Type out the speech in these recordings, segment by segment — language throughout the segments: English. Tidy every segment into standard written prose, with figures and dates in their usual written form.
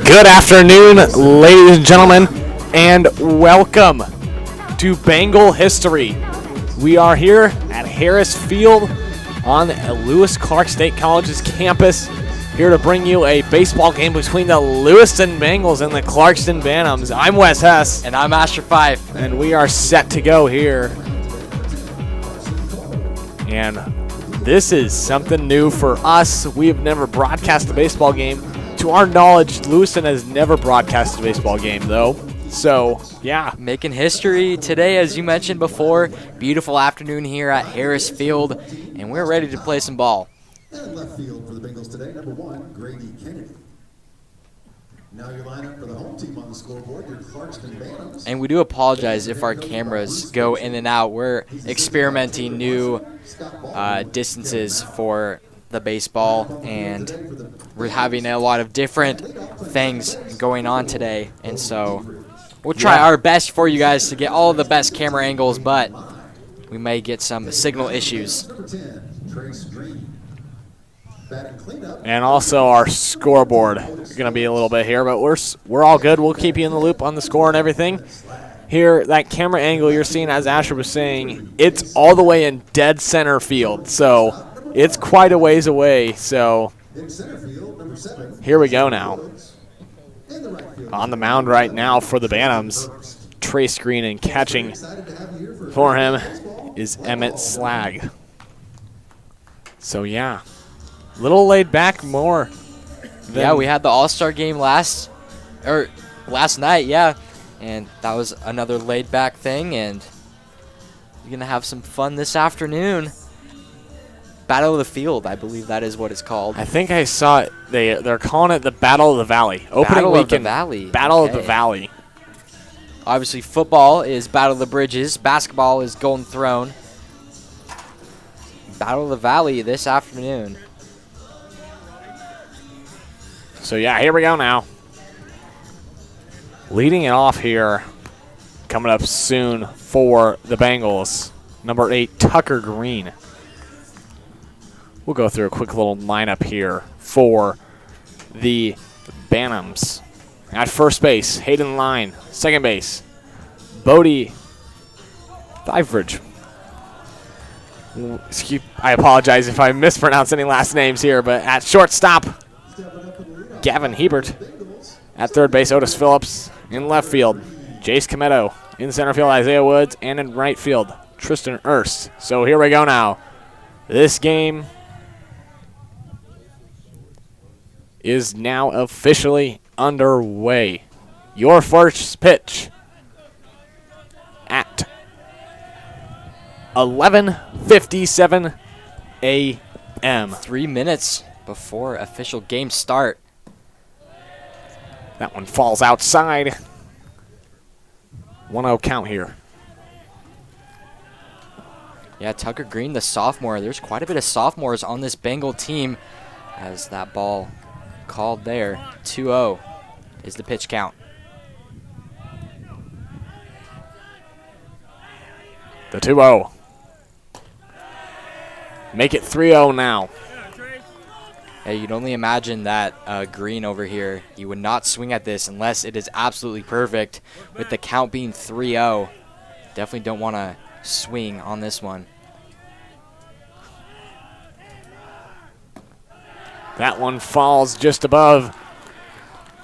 Good afternoon, ladies and gentlemen, and welcome to Bengal history. We are here at Harris Field on Lewis Clark State College's campus, here to bring you a baseball game between the Lewiston Bengals and the Clarkston Bantams. I'm Wes Hess. And I'm Asher Fife. And we are set to go here. And this is something new for us. We have never broadcast a baseball game. To our knowledge, Lewiston has never broadcasted a baseball game, though. So, yeah. Making history today, as you mentioned before. Beautiful afternoon here at Harris Field, and we're ready to play some ball. And left field for the Bengals today, number 1, Grady Kennedy. Now your lineup for the home team on the scoreboard, your Clarkston Bantams. And we do apologize if our cameras go in and out. We're experimenting new distances for the baseball, and we're having a lot of different things going on today. And so we'll try our best for you guys to get all of the best camera angles, but we may get some signal issues. Number 10, Trace Green. And also our scoreboard is going to be a little bit here, but we're all good. We'll keep you in the loop on the score and everything. Here, that camera angle you're seeing, as Asher was saying, it's all the way in dead center field, so it's quite a ways away. So here we go now. On the mound right now for the Bantams, Trace Green, and catching for him is Emmett Slag. So, yeah. Little laid back more. Yeah, we had the All-Star game last night, yeah. And that was another laid back thing, and you're going to have some fun this afternoon. Battle of the Field, I believe that is what it's called. I think I saw it. They're calling it the Battle of the Valley. Opening weekend. Of the Valley. Battle of the Valley. Obviously, football is Battle of the Bridges. Basketball is Golden Throne. Battle of the Valley this afternoon. So, yeah, here we go now. Leading it off here, coming up soon for the Bengals, number 8, Tucker Green. We'll go through a quick little lineup here for the Bantams. At first base, Hayden Line. Second base, Bodie Thiveridge. I apologize if I mispronounce any last names here, but at shortstop, Gavin Hebert. At third base, Otis Phillips. In left field, Jace Cometto. In center field, Isaiah Woods. And in right field, Tristan Erst. So here we go now. This game is now officially underway. Your first pitch at 11:57 a.m. 3 minutes before official game start. That one falls outside. 1-0 count here. Yeah, Tucker Green, the sophomore. There's quite a bit of sophomores on this Bengal team, as that ball called there. 2-0 is the pitch count. The 2-0. Make it 3-0 now. Hey, you'd only imagine that Green over here, he would not swing at this unless it is absolutely perfect. With the count being 3-0, definitely don't want to swing on this one. That one falls just above,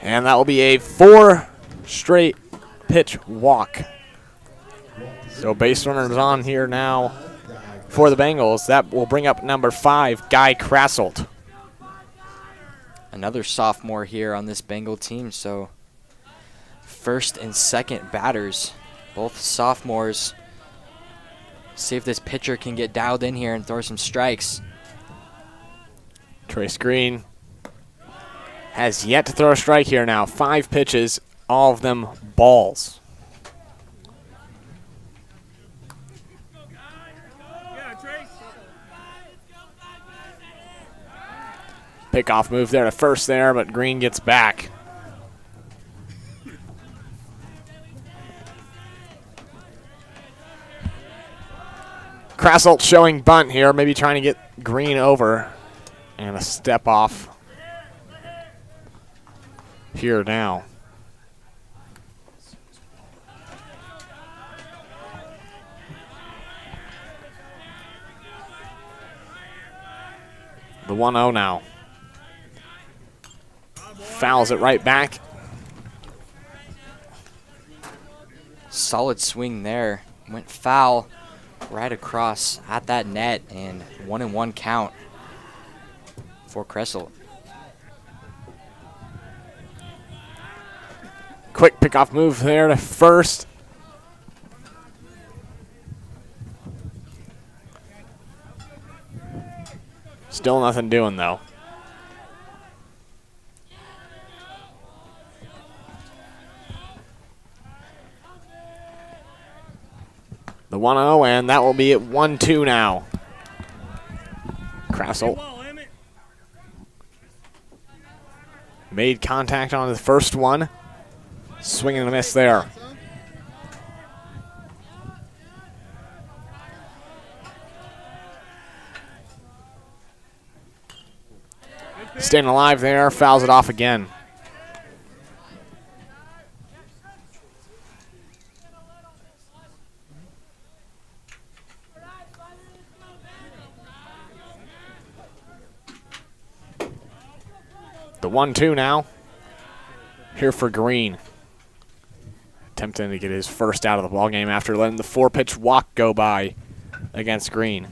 and that will be a 4 straight pitch walk. So base runners on here now for the Bengals. That will bring up number 5, Guy Krasselt. Another sophomore here on this Bengal team, so first and second batters, both sophomores. See if this pitcher can get dialed in here and throw some strikes. Trace Green has yet to throw a strike here now. 5 pitches, all of them balls. Pickoff move there to first there, but Green gets back. Krasselt showing bunt here, maybe trying to get Green over. And a step off here now. The 1-0 now. Fouls it right back. Solid swing there. Went foul right across at that net, and 1-1 count for Kressel. Quick pickoff move there to first. Still nothing doing though. The 1-0, and that will be at 1-2 now. Kressel made contact on the first one. Swing and a miss there. Staying alive there, fouls it off again. The 1-2 now. Here for Green. Attempting to get his first out of the ballgame after letting the 4-pitch walk go by against Green.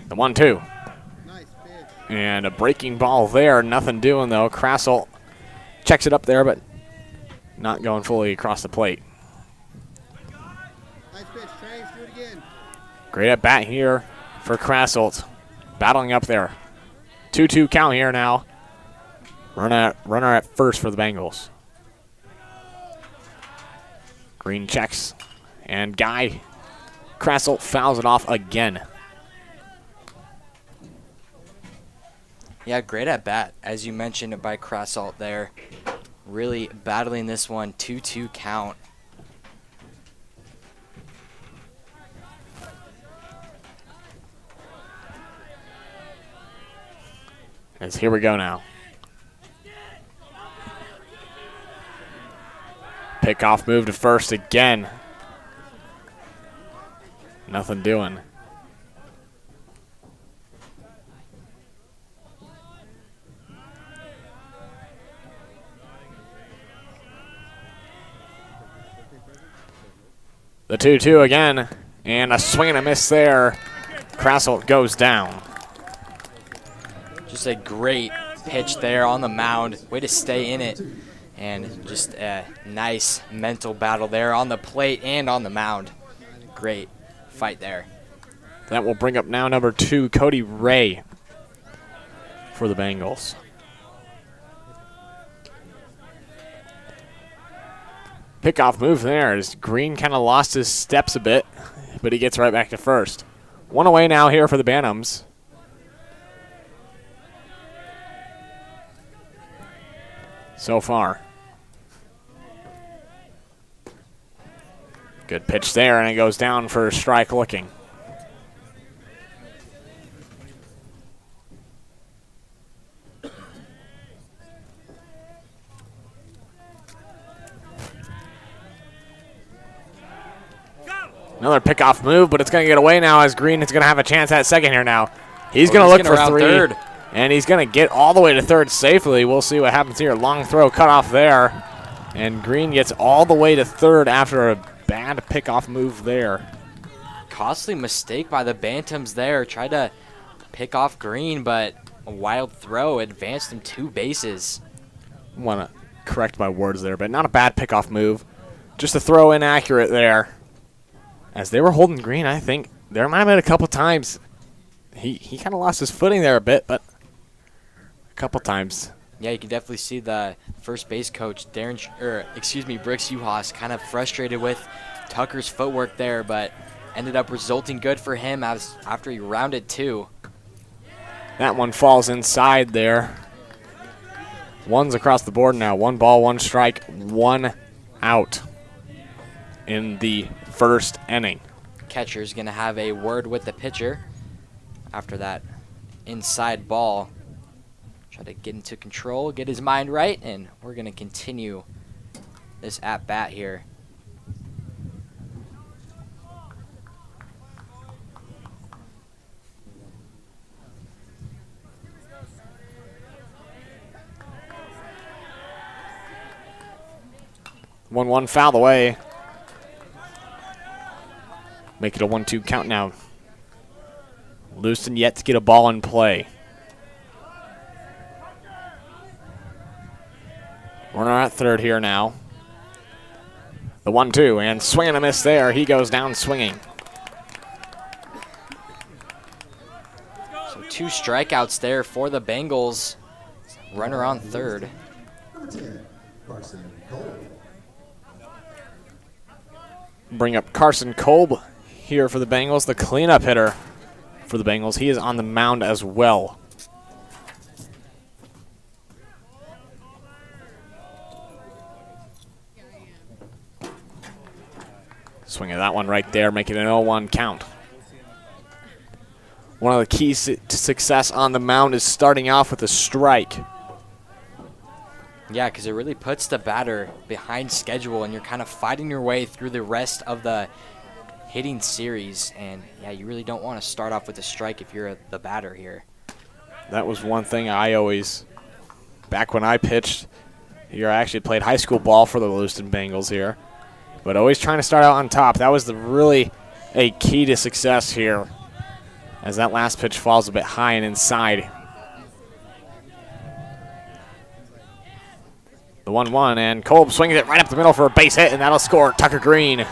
The 1-2. And a breaking ball there. Nothing doing though. Kressel checks it up there, but not going fully across the plate. Great at bat here for Kressel. Battling up there. 2-2 count here now. Runner at first for the Bengals. Green checks. And Guy Kressel fouls it off again. Yeah, great at bat, as you mentioned by Kressel there. Really battling this one. 2-2 count. As here we go now. Pickoff move to first again. Nothing doing. The 2-2 again, and a swing and a miss there. Kressel goes down. Just a great pitch there on the mound. Way to stay in it. And just a nice mental battle there on the plate and on the mound. Great fight there. That will bring up now number 2, Cody Ray, for the Bengals. Pickoff move there as Green kind of lost his steps a bit, but he gets right back to first. One away now here for the Bantams. So far. Good pitch there, and it goes down for a strike looking. Another pickoff move, but it's going to get away now as Green is going to have a chance at second here now. He's going to look for 3, third. And he's going to get all the way to third safely. We'll see what happens here. Long throw cut off there, and Green gets all the way to third after a bad pickoff move there. Costly mistake by the Bantams there. Tried to pick off Green, but a wild throw advanced him 2 bases. Want to correct my words there, but not a bad pickoff move. Just a throw inaccurate there. As they were holding Green, I think there might have been a couple times he kind of lost his footing there a bit, but a couple times. Yeah, you can definitely see the first base coach, Brooks Uhas, kind of frustrated with Tucker's footwork there, but ended up resulting good for him after he rounded 2. That one falls inside there. One's across the board now. 1 ball, 1 strike, 1 out in the first inning. catcher is going to have a word with the pitcher after that inside ball. Try to get into control, get his mind right, and we're going to continue this at-bat here. One foul away. Make it a 1-2 count now. Lewiston yet to get a ball in play. Runner at third here now. The 1-2 and swing and a miss there. He goes down swinging. So 2 strikeouts there for the Bengals. Runner on third. Number 10, Clarkston Cole. Bring up Carson Kolb here for the Bengals, the cleanup hitter for the Bengals. He is on the mound as well. Swing at that one right there, making an 0-1 count. One of the keys to success on the mound is starting off with a strike. Yeah, because it really puts the batter behind schedule, and you're kind of fighting your way through the rest of the hitting series. And, yeah, you really don't want to start off with a strike if you're the batter here. That was one thing I always, back when I pitched here, I actually played high school ball for the Lewiston Bengals here. But always trying to start out on top. That was really a key to success here, as that last pitch falls a bit high and inside. The 1-1, and Kolb swings it right up the middle for a base hit, and that'll score Tucker Green.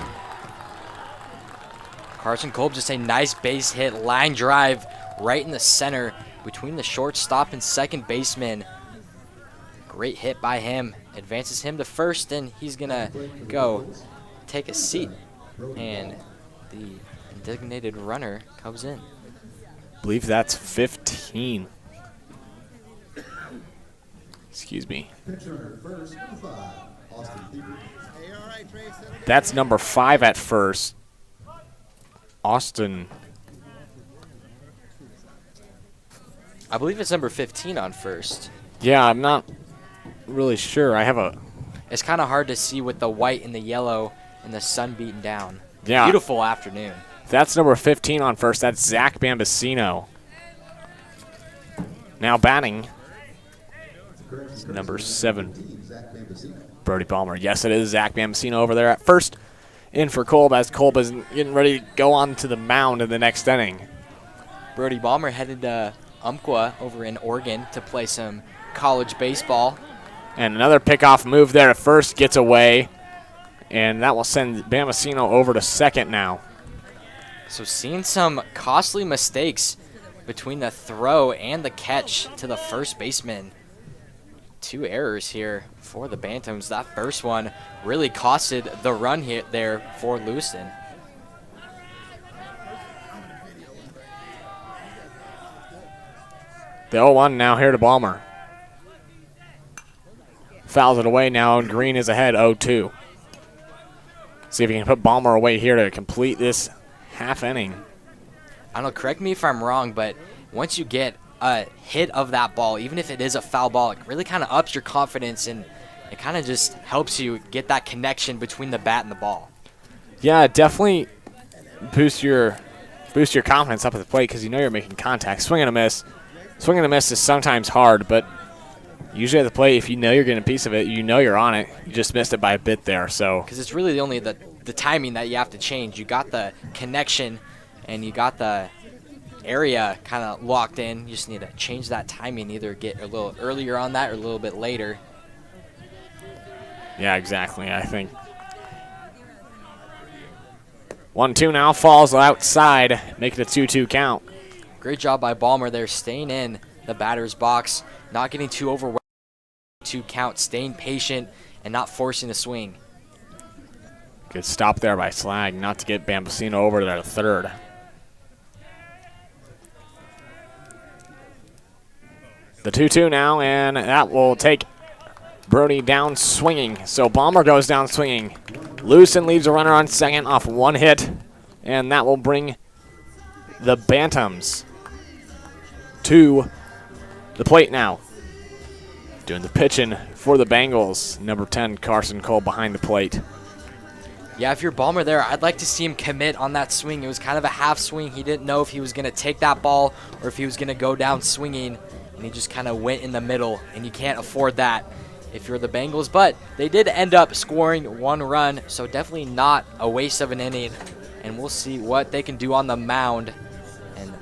Carson Kolb, just a nice base hit, line drive right in the center between the shortstop and second baseman. Great hit by him. Advances him to first, and he's going to go take a seat. And the designated runner comes in. I believe that's 15. Excuse me. That's number 5 at first. Austin. I believe it's number 15 on first. Yeah, I'm not really sure. I have a... It's kind of hard to see with the white and the yellow and the sun beating down. Yeah. Beautiful afternoon. That's number 15 on first. That's Zach Bambasino. Now batting, number 7, Brody Balmer. Yes, it is Zach Bambasino over there at first. In for Kolb, as Kolb is getting ready to go on to the mound in the next inning. Brody Balmer headed to Umpqua over in Oregon to play some college baseball. And another pickoff move there at first, gets away. And that will send Bambasino over to second now. So seeing some costly mistakes between the throw and the catch to the first baseman. 2 errors here for the Bantams. That first one really costed the run hit there for Lewiston. The 0-1 now here to Balmer. Fouls it away now, and Green is ahead 0-2. See if he can put Balmer away here to complete this half inning. I don't know, correct me if I'm wrong, but once you get a hit of that ball, even if it is a foul ball, it really kind of ups your confidence, and it kind of just helps you get that connection between the bat and the ball. Yeah, definitely boost your confidence up at the plate because you know you're making contact. Swing and a miss. Swing and a miss is sometimes hard, but usually at the plate, if you know you're getting a piece of it, you know you're on it. You just missed it by a bit there. So because it's really only the timing that you have to change. You got the connection, and you got the area kind of locked in. You just need to change that timing, either get a little earlier on that or a little bit later. Yeah, exactly. I think 1-2 now, falls outside, making a 2-2 count. Great job by Balmer there, staying in the batter's box, not getting too overwhelmed. 2 count, staying patient and not forcing the swing. Good stop there by Slag, not to get Bambasino over to the third. The 2-2 now, and that will take Brody down swinging. So Balmer goes down swinging. Lewiston leaves a runner on second off 1 hit And that will bring the Bantams to the plate now. Doing the pitching for the Bengals, number 10, Carson Cole behind the plate. Yeah, if you're Ballmer there, I'd like to see him commit on that swing. It was kind of a half swing. He didn't know if he was going to take that ball or if he was going to go down swinging, and he just kind of went in the middle, and you can't afford that if you're the Bengals. But they did end up scoring 1 run, so definitely not a waste of an inning, and we'll see what they can do on the mound. And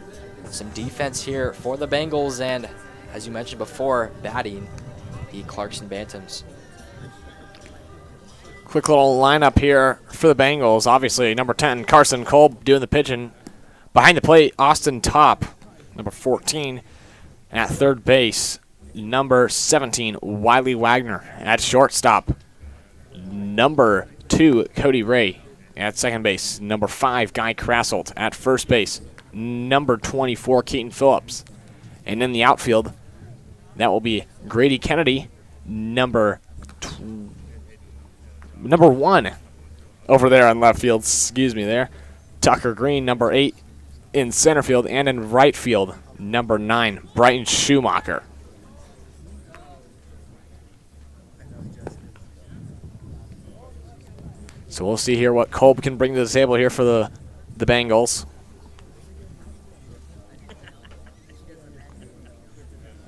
some defense here for the Bengals, and as you mentioned before, batting the Clarkston Bantams. Quick little lineup here for the Bengals. Obviously, number 10, Carson Cole doing the pitching. Behind the plate, Austin Top, number 14. At third base, number 17, Wiley Wagner. At shortstop, number 2, Cody Ray. At second base, number 5, Guy Krasselt. At first base, number 24, Keaton Phillips. And in the outfield, that will be Grady Kennedy, number 1 over there on left field. Excuse me there. Tucker Green, number 8 in center field. And in right field, number 9, Brighton Schumacher. So we'll see here what Kolb can bring to the table here for the Bengals.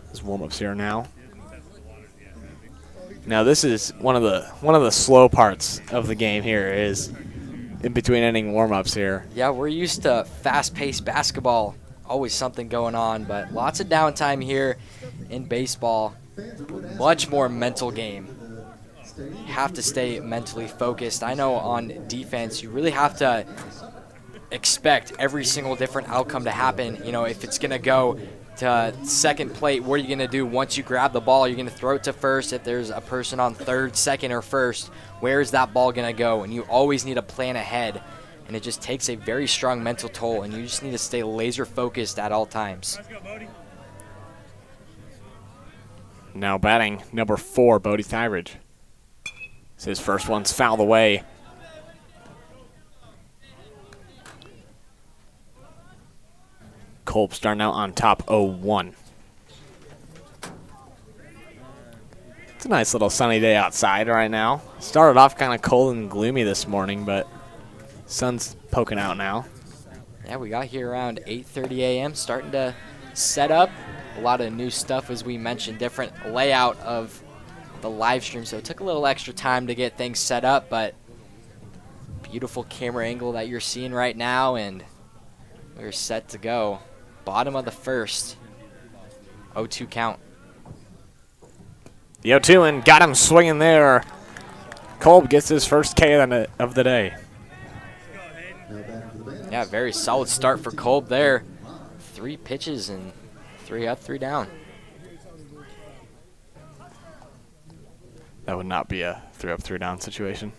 There's warm-ups here now. Now this is one of the slow parts of the game here, is in between inning warm-ups here. Yeah, we're used to fast-paced basketball, always something going on, but lots of downtime here in baseball. Much more mental game. You have to stay mentally focused. I know on defense, you really have to expect every single different outcome to happen. You know, if it's going to go to second plate, what are you going to do once you grab the ball? You're going to throw it to first. If there's a person on third, second, or first, where is that ball going to go? And you always need to plan ahead, and it just takes a very strong mental toll, and you just need to stay laser focused at all times. Now batting, number 4, Bodie Thyridge. His first one's fouled away. Kolb starting out on top 0-1. It's a nice little sunny day outside right now. Started off kind of cold and gloomy this morning, but sun's poking out now. Yeah, we got here around 8:30 a.m. starting to set up. A lot of new stuff, as we mentioned, different layout of the live stream, so it took a little extra time to get things set up, but beautiful camera angle that you're seeing right now, and we're set to go. Bottom of the first, 0-2 count. The 0-2 and got him swinging there. Kolb gets his first K of the day. Yeah, very solid start for Kolb there. 3 pitches and 3 up, 3 down. That would not be a 3 up, 3 down situation.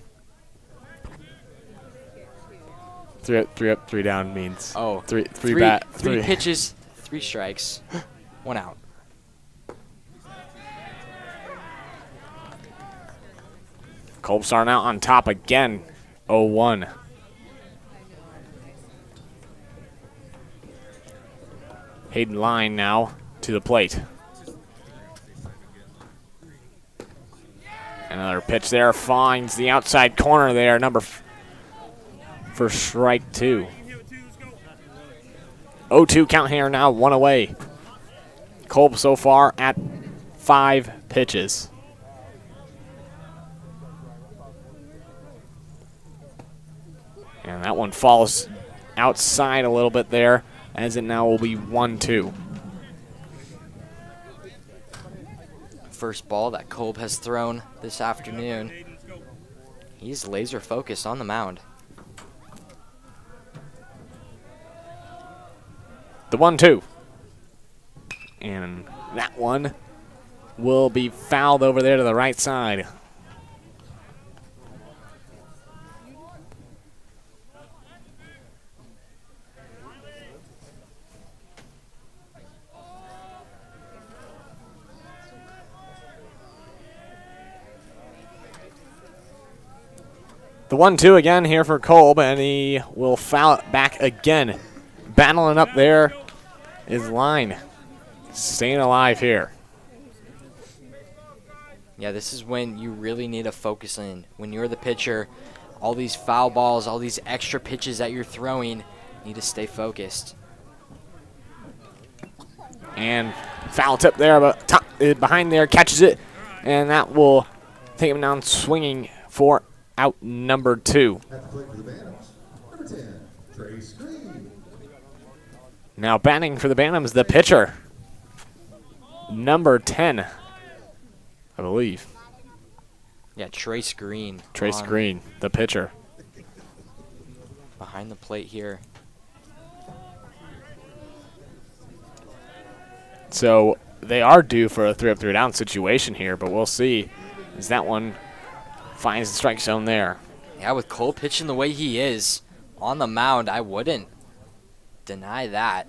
3 up, 3 down means three pitches, 3 strikes, 1 out. Kolb starting out on top again, 0-1. Hayden Line now to the plate. Another pitch there, finds the outside corner there, for strike 2. 0-2 count here now, 1 away. Kolb so far at 5 pitches. And that one falls outside a little bit there, as it now will be 1-2. First ball that Kolb has thrown this afternoon. He's laser focused on the mound. The 1-2. And that one will be fouled over there to the right side. The 1-2 again here for Kolb, and he will foul it back again. Battling up there is Line. Staying alive here. Yeah, this is when you really need to focus in. When you're the pitcher, all these foul balls, all these extra pitches that you're throwing, you need to stay focused. And foul tip there, but behind there, catches it, and that will take him down swinging for out number 2. At the plate for the Bantams, number 10, Trace Green. Now batting for the Bantams, the pitcher, number 10, I believe. Yeah, Trace Green. Trace Green, the pitcher. Behind the plate here. So they are due for a 3-up, 3-down situation here, but we'll see as that one finds the strike zone there. Yeah, with Cole pitching the way he is on the mound, I wouldn't deny that.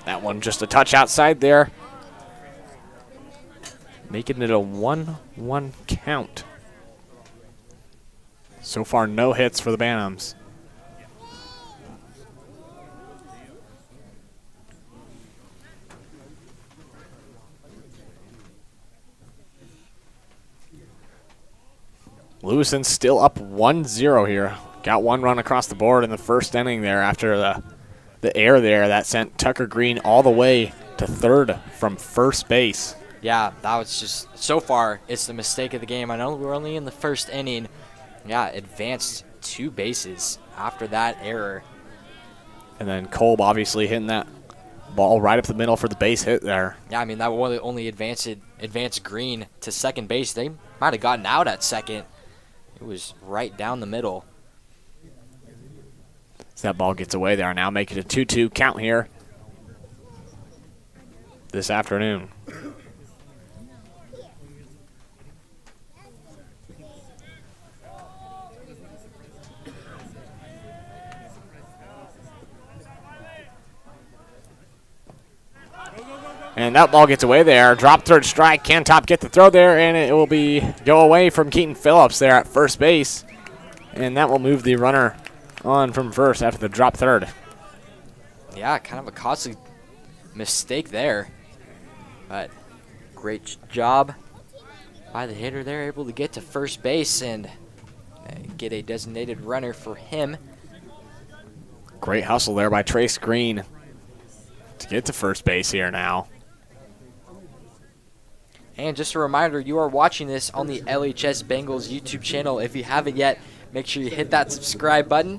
That one just a touch outside there, making it a 1-1 count. So far, no hits for the Bantams. Lewiston still up 1-0 here. Got one run across the board in the first inning there after the error there that sent Tucker Green all the way to third from first base. Yeah, that was just, so far, it's the mistake of the game. I know we're only in the first inning. Yeah, advanced 2 bases after that error. And then Kolb obviously hitting that ball right up the middle for the base hit there. Yeah, I mean, that only advanced Green to second base. They might have gotten out at second. It was right down the middle. So that ball gets away there now, make it a 2-2 count here this afternoon. And that ball gets away there. Drop third strike. Can Top get the throw there, and it will go away from Keaton Phillips there at first base. And that will move the runner on from first after the drop third. Yeah, kind of a costly mistake there. But great job by the hitter there, able to get to first base and get a designated runner for him. Great hustle there by Trace Green to get to first base here now. And just a reminder, you are watching this on the LHS Bengals YouTube channel. If you haven't yet, make sure you hit that subscribe button.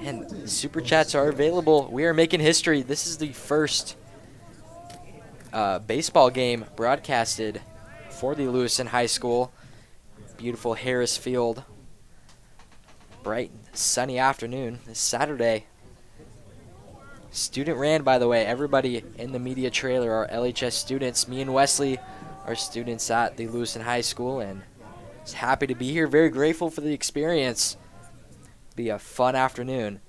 And Super Chats are available. We are making history. This is the first baseball game broadcasted for the Lewiston High School. Beautiful Harris Field. Bright, sunny afternoon this Saturday. Student ran, by the way. Everybody in the media trailer are LHS students. Me and Wesley are students at the Lewiston High School, and just happy to be here. Very grateful for the experience. Be a fun afternoon.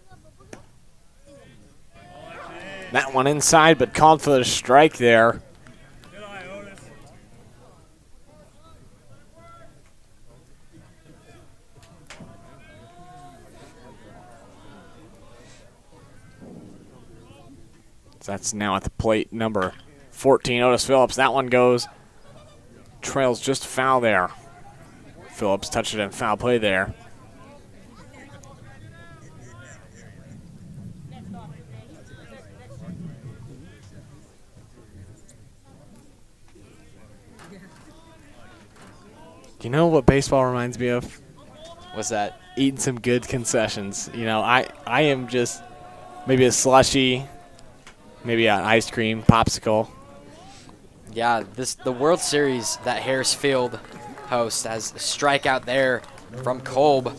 That one inside, but called for the strike there. So that's now at the plate, number 14, Otis Phillips. That one goes, trails just foul there. Phillips touched it in foul play there. You know what baseball reminds me of? What's that? Eating some good concessions. You know, I am just maybe a slushie, maybe an ice cream, popsicle. Yeah, the World Series that Harris Field hosts has a strikeout there from Kolb.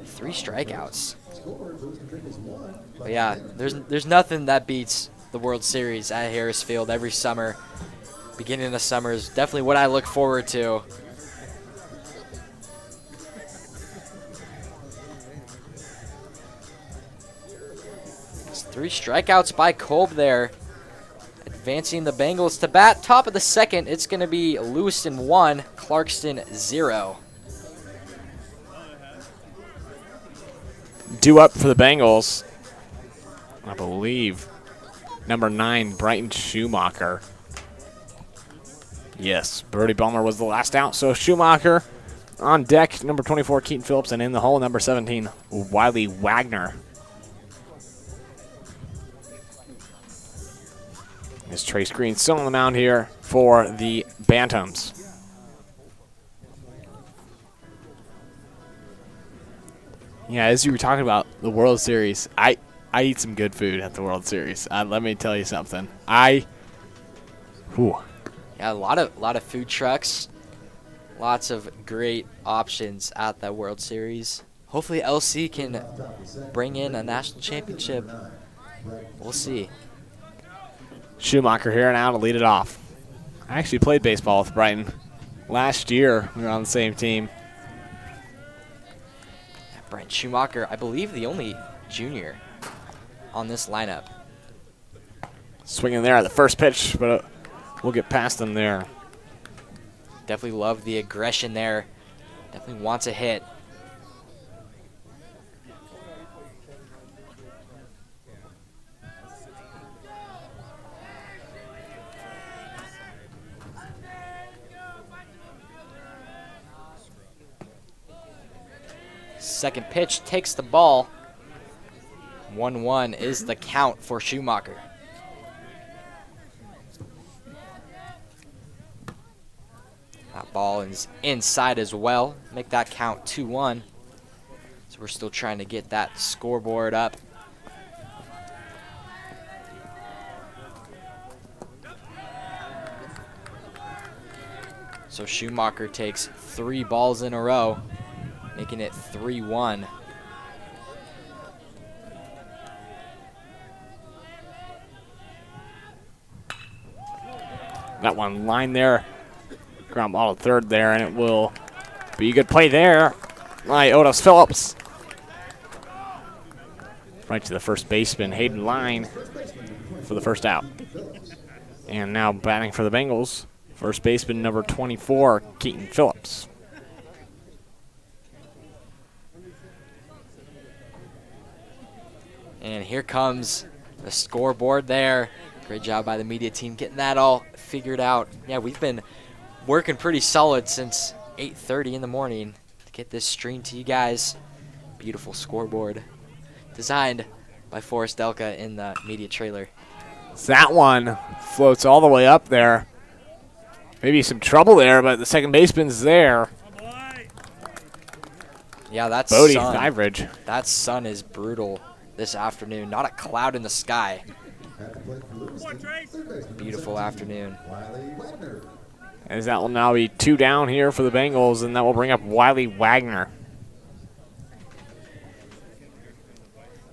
3 strikeouts. But yeah, there's nothing that beats the World Series at Harris Field every summer. Beginning of summer is definitely what I look forward to. 3 strikeouts by Kolb there. Advancing the Bengals to bat. Top of the second, it's going to be Lewiston 1, Clarkston 0. Due up for the Bengals, I believe, number 9, Brighton Schumacher. Yes, Brody Bummer was the last out, so Schumacher on deck, number 24, Keaton Phillips, and in the hole, number 17, Wiley Wagner. Is Trace Green still on the mound here for the Bantams. Yeah, as you were talking about the World Series, I eat some good food at the World Series. Let me tell you something. Whew. Yeah, a lot of food trucks. Lots of great options at the World Series. Hopefully LC can bring in a national championship. We'll see. Schumacher here now to lead it off. I actually played baseball with Brighton. Last year, we were on the same team. Brent Schumacher, I believe the only junior on this lineup. Swinging there at the first pitch, but we'll get past him there. Definitely love the aggression there. Definitely wants a hit. Second pitch takes the ball. 1-1 is the count for Schumacher. That ball is inside as well. Make that count 2-1. So we're still trying to get that scoreboard up. So Schumacher takes 3 balls in a row, making it 3-1. That one line there. Ground ball to third there, and it will be a good play there by Otis Phillips. Right to the first baseman, Hayden Line, for the first out. And now batting for the Bengals, first baseman number 24, Keaton Phillips. And here comes the scoreboard there. Great job by the media team getting that all figured out. Yeah, we've been working pretty solid since 8:30 in the morning to get this streamed to you guys. Beautiful scoreboard designed by Forrest Delka in the media trailer. That one floats all the way up there. Maybe some trouble there, but the second baseman's there. Yeah, that's Bodie sun. Thyridge. That sun is brutal this afternoon. Not a cloud in the sky. Beautiful afternoon. As that will now be 2 down here for the Bengals, and that will bring up Wiley Wagner.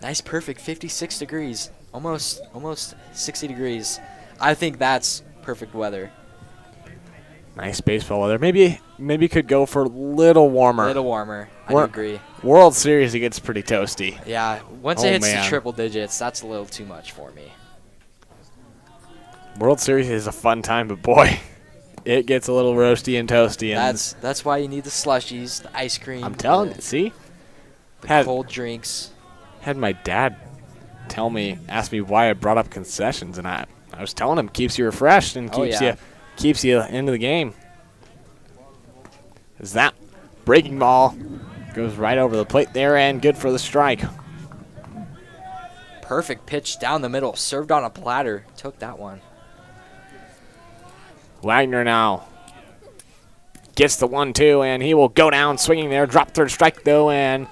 Nice, perfect 56 degrees. Almost 60 degrees. I think that's perfect weather. Nice baseball weather. Maybe could go for a little warmer. A little warmer. I do agree. World Series, it gets pretty toasty. Yeah, once it hits man. the triple digits, that's a little too much for me. World Series is a fun time, but boy, it gets a little roasty and toasty. And That's why you need the slushies, the ice cream. I'm telling you, see? The cold drinks. Had my dad ask me why I brought up concessions, and I was telling him keeps you refreshed and keeps you into the game. As that breaking ball goes right over the plate there and good for the strike. Perfect pitch down the middle, served on a platter. Took that one. Wagner now gets the 1-2, and he will go down swinging there. Drop third strike, though, and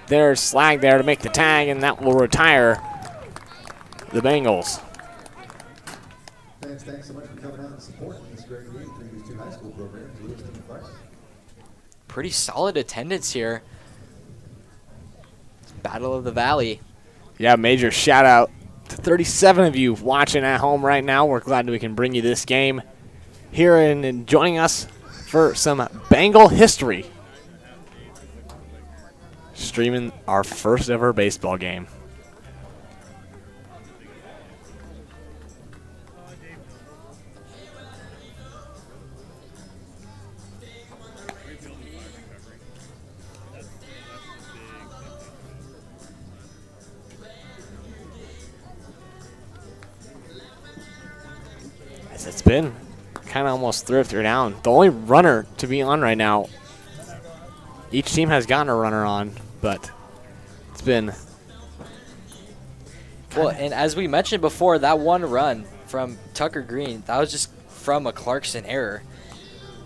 there's Slag there to make the tag, and that will retire the Bengals. Thanks so much for coming out and supporting this great game between these 2 high school programs, Lewiston and Clarkston. Pretty solid attendance here. Battle of the Valley. Yeah, major shout out to 37 of you watching at home right now. We're glad that we can bring you this game here and joining us for some Bengal history. Streaming our first ever baseball game. As it's been kind of almost 3 or 3 down. The only runner to be on right now. Each team has gotten a runner on, but it's been. Well, and as we mentioned before, that one run from Tucker Green, that was just from a Clarkston error.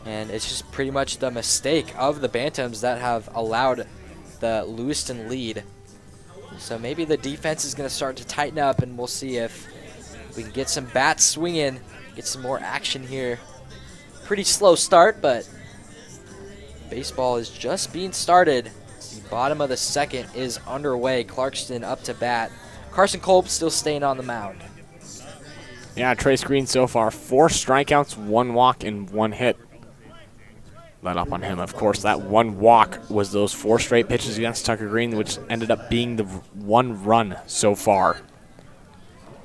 And it's just pretty much the mistake of the Bantams that have allowed the Lewiston lead. So maybe the defense is going to start to tighten up, and we'll see if we can get some bats swinging, get some more action here. Pretty slow start, but baseball is just being started. The bottom of the second is underway. Clarkston up to bat. Carson Kolb still staying on the mound. Yeah, Trace Green so far, 4 strikeouts, 1 walk, and 1 hit. Let up on him, of course. That 1 walk was those 4 straight pitches against Tucker Green, which ended up being the 1 run so far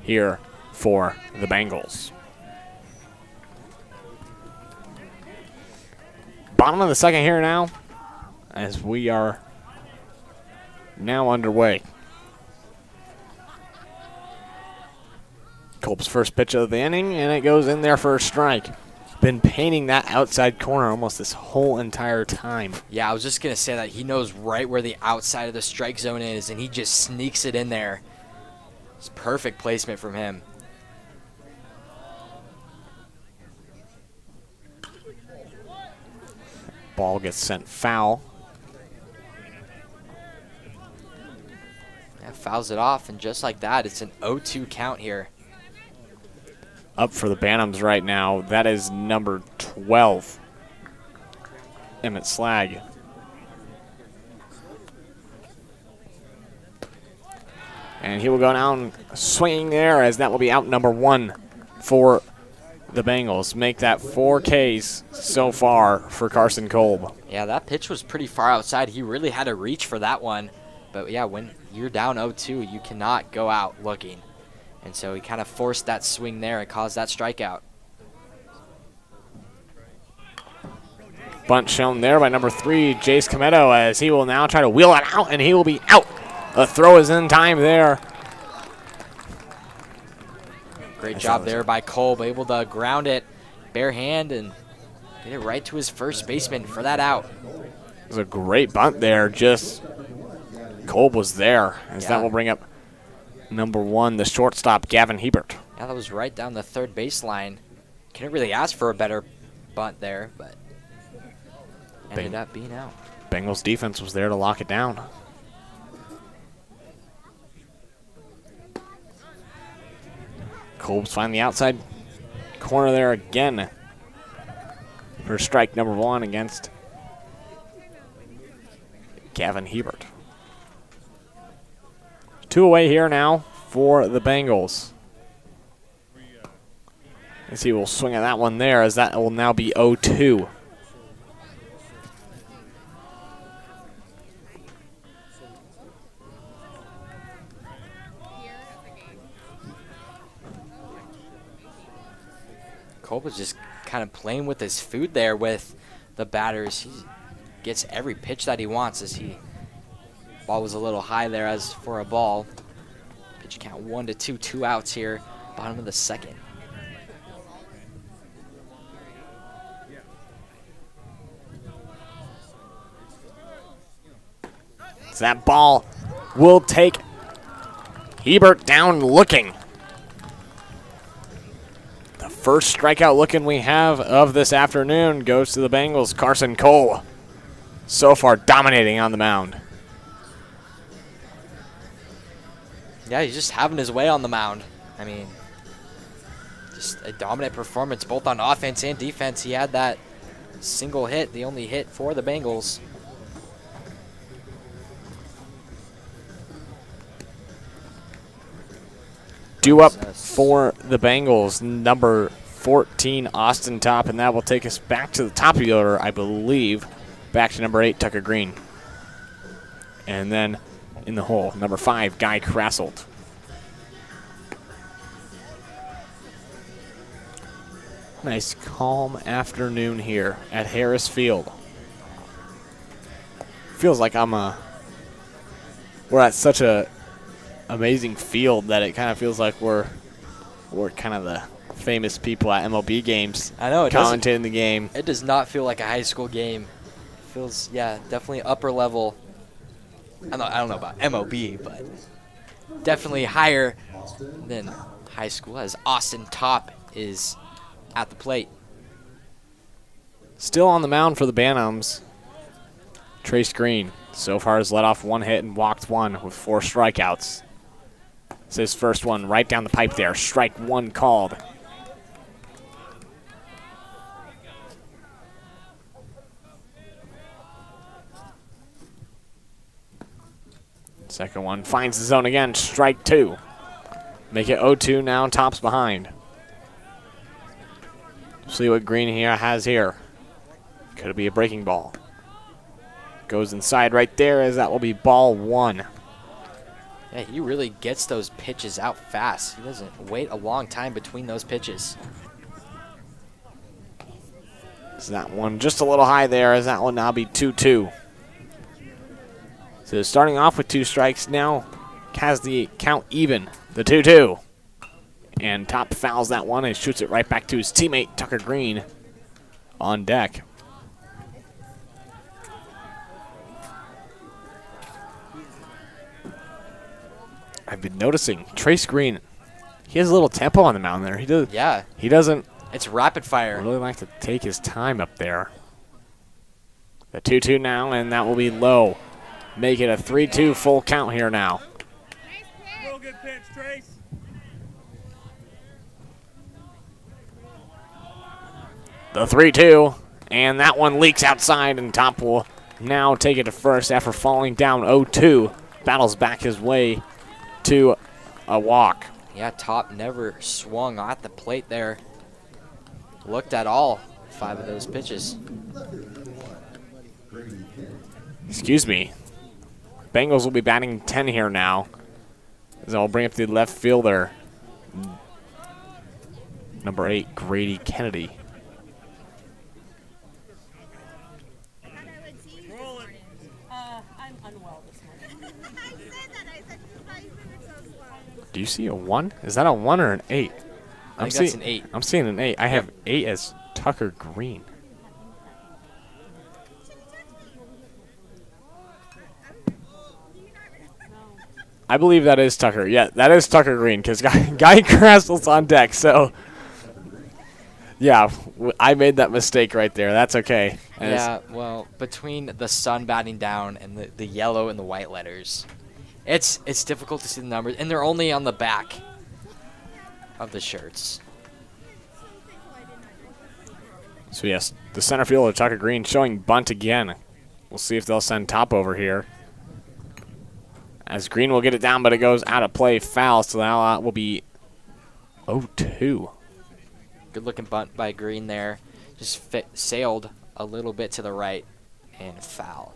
here for the Bengals. Bottom of the second here now, as we are now underway. Kolb's first pitch of the inning, and it goes in there for a strike. Been painting that outside corner almost this whole entire time. Yeah, I was just going to say that he knows right where the outside of the strike zone is, and he just sneaks it in there. It's perfect placement from him. Ball gets sent foul. Yeah, fouls it off, and just like that, it's an 0-2 count here. Up for the Bantams right now, that is number 12, Emmett Slag. And he will go down swinging there, as that will be out number 1 for the Bengals. Make that 4 Ks so far for Carson Kolb. Yeah, that pitch was pretty far outside. He really had to reach for that one. But yeah, when you're down 0-2, you cannot go out looking. And so he kind of forced that swing there and caused that strikeout. Bunt shown there by number 3, Jace Cometto, as he will now try to wheel it out, and he will be out. A throw is in time there. Great job there by Kolb, able to ground it bare hand and get it right to his first baseman for that out. It was a great bunt there. Just Kolb was there, as that will bring up number 1, the shortstop, Gavin Hebert. Yeah, that was right down the third baseline. Couldn't really ask for a better bunt there, but ended up being out. Bengals defense was there to lock it down. Kolb's finding the outside corner there again for strike number 1 against Gavin Hebert. 2 away here now for the Bengals. As he will swing at that one there, as that will now be 0-2. Kolb was just kind of playing with his food there with the batters. He gets every pitch that he wants, as ball was a little high there as for a ball. Pitch count 1-2, 2 outs here, bottom of the second. So that ball will take Hebert down looking. The first strikeout looking we have of this afternoon goes to the Bengals. Carson Kolb so far dominating on the mound. Yeah, he's just having his way on the mound. I mean, just a dominant performance both on offense and defense. He had that single hit, the only hit for the Bengals. Due up for the Bengals, number 14, Austin Top, and that will take us back to the top of the order, I believe, back to number 8, Tucker Green. And then in the hole, number 5, Guy Krasselt. Nice calm afternoon here at Harris Field. Feels like we're at such a amazing field that it kind of feels like we're kind of the famous people at MLB games. I know, it commentating the game. It does not feel like a high school game. It feels, yeah, definitely upper level. I don't know about MLB, but definitely higher than high school, as Austin Top is at the plate. Still on the mound for the Bantams, Trace Green. So far has let off 1 hit and walked 1 with 4 strikeouts. It's his first one right down the pipe there. Strike 1 called. Second one finds the zone again. Strike 2. Make it 0-2 now. Top's behind. See what Green here has here. Could it be a breaking ball? Goes inside right there, as that will be ball 1. Yeah, he really gets those pitches out fast. He doesn't wait a long time between those pitches. So that one just a little high there, as that will now be 2-2. So starting off with 2 strikes, now has the count even, the 2-2. And Top fouls that one and shoots it right back to his teammate, Tucker Green, on deck. I've been noticing Trace Green, he has a little tempo on the mound there. Yeah. He doesn't It's rapid fire. really like to take his time up there. The 2-2 now, and that will be low. Make it a 3-2 full count here now. Real good pitch, Trace. The 3-2, and that one leaks outside, and Top will now take it to first after falling down 0-2. Battles back his way to a walk. Yeah, Top never swung at the plate there. Looked at all 5 of those pitches. Excuse me. Bengals will be batting 10 here now, as I'll bring up the left fielder, number 8, Grady Kennedy. I'm unwell this morning. I said that. I said, why you moving so slow? Do you see a 1? Is that a 1 or an 8? I think that's an 8. I'm seeing an 8. I have 8 as Tucker Green. I believe that is Tucker. Yeah, that is Tucker Green, because Guy Crastle's on deck. So, yeah, I made that mistake right there. That's okay. And Yeah, well, between the sun batting down and the yellow and the white letters, it's difficult to see the numbers, and they're only on the back of the shirts. So, yes, the center fielder, Tucker Green, showing bunt again. We'll see if they'll send Top over here. As Green will get it down, but it goes out of play, foul, so that will be 0-2. Good looking bunt by Green there. Just sailed a little bit to the right and foul.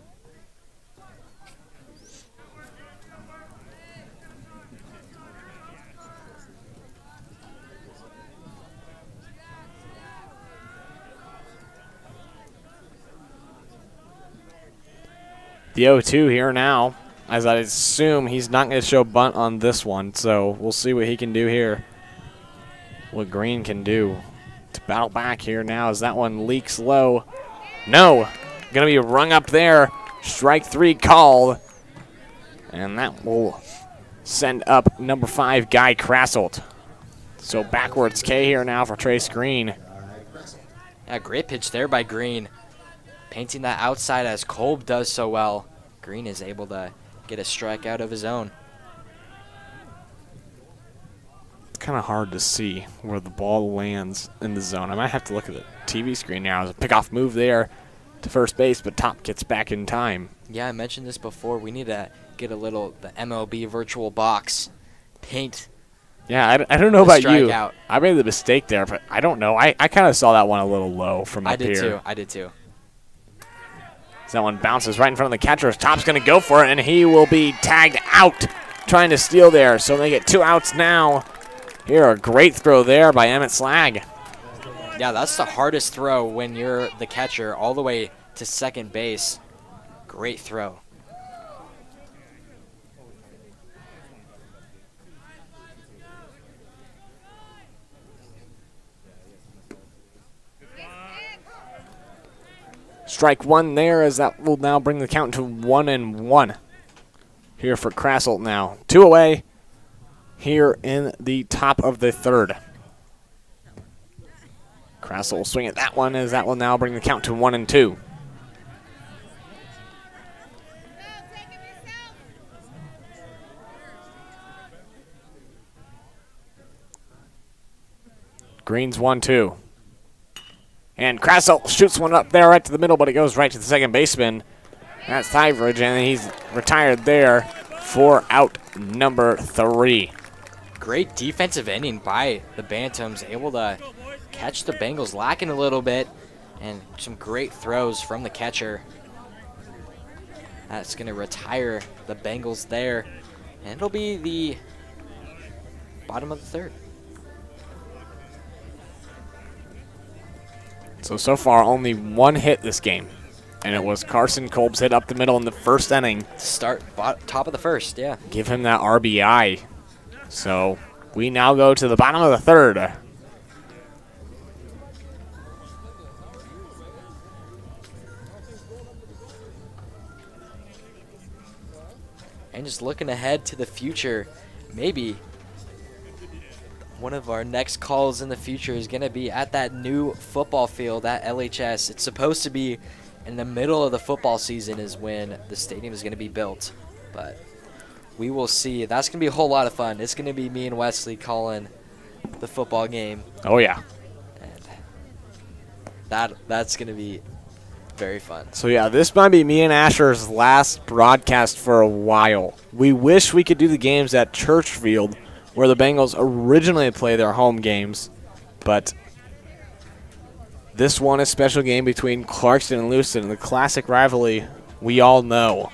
The 0-2 here now, as I assume he's not going to show bunt on this one, so we'll see what he can do here. What Green can do to battle back here now as that one leaks low. No, going to be rung up there. Strike 3 called. And that will send up number 5, Guy Krasselt. So backwards K here now for Trace Green. Yeah, great pitch there by Green. Painting that outside as Kolb does so well. Green is able to get a strikeout of his own. It's kind of hard to see where the ball lands in the zone. I might have to look at the TV screen now. There's a pickoff move there to first base, but Top gets back in time. Yeah, I mentioned this before. We need to get the MLB virtual box. Paint. Yeah, I don't know The about you. strikeout. I made the mistake there, but I don't know. I kind of saw that one a little low from up here. I did too. As that one bounces right in front of the catcher. Top's going to go for it, and he will be tagged out trying to steal there. So they get 2 outs now. Here, a great throw there by Emmett Slag. Yeah, that's the hardest throw when you're the catcher all the way to second base. Great throw. Strike one there, as that will now bring the count to 1-1 here for Krasselt now. 2 away here in the top of the third. Krasselt will swing at that one, as that will now bring the count to 1-2. Green's 1-2. And Krasselt shoots one up there right to the middle, but it goes right to the second baseman. That's Tyveridge, and he's retired there for out number 3. Great defensive inning by the Bantams, able to catch the Bengals lacking a little bit, and some great throws from the catcher. That's going to retire the Bengals there, and it'll be the bottom of the third. So far, only one hit this game, and it was Carson Kolb's hit up the middle in the first inning. Start top of the first, yeah. Give him that RBI. So we now go to the bottom of the third. And just looking ahead to the future, maybe one of our next calls in the future is going to be at that new football field at LHS. It's supposed to be in the middle of the football season is when the stadium is going to be built. But we will see. That's going to be a whole lot of fun. It's going to be me and Wesley calling the football game. Oh, yeah. And that's going to be very fun. So, yeah, this might be me and Asher's last broadcast for a while. We wish we could do the games at Church Field, where the Bengals originally play their home games, but this one is a special game between Clarkston and Lewiston, the classic rivalry we all know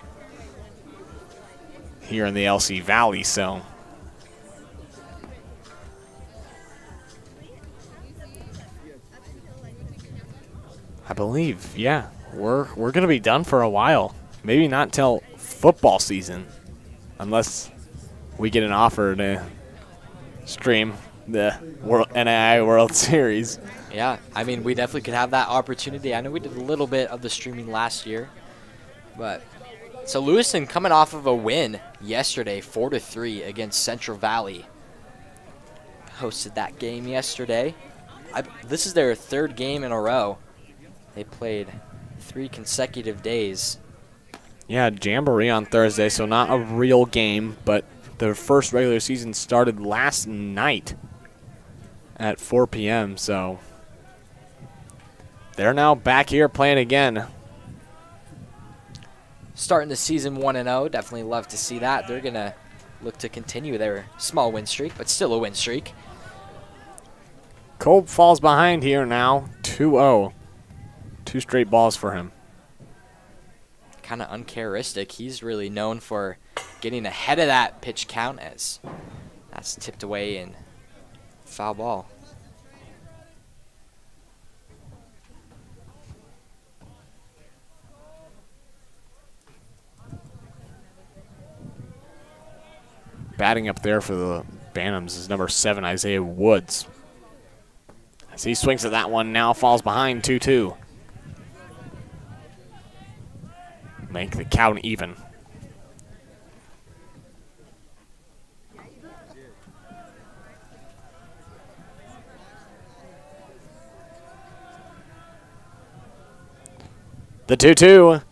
here in the LC Valley. So I believe, yeah, we're going to be done for a while. Maybe not till football season, unless we get an offer to stream the NAI World Series. Yeah, I mean, we definitely could have that opportunity. I know we did a little bit of the streaming last year, but so Lewiston coming off of a win yesterday, 4-3 against Central Valley. Hosted that game yesterday. This is their third game in a row. They played 3 consecutive days. Yeah, Jamboree on Thursday, so not a real game, but their first regular season started last night at 4 p.m., so they're now back here playing again. Starting the season 1-0, definitely love to see that. They're going to look to continue their small win streak, but still a win streak. Kolb falls behind here now, 2-0. 2 straight balls for him. Kind of uncharacteristic. He's really known for getting ahead of that pitch count, as that's tipped away in foul ball. Batting up there for the Bantams is number 7, Isaiah Woods. As he swings at that one, now falls behind 2-2. Make the count even. The 2-2,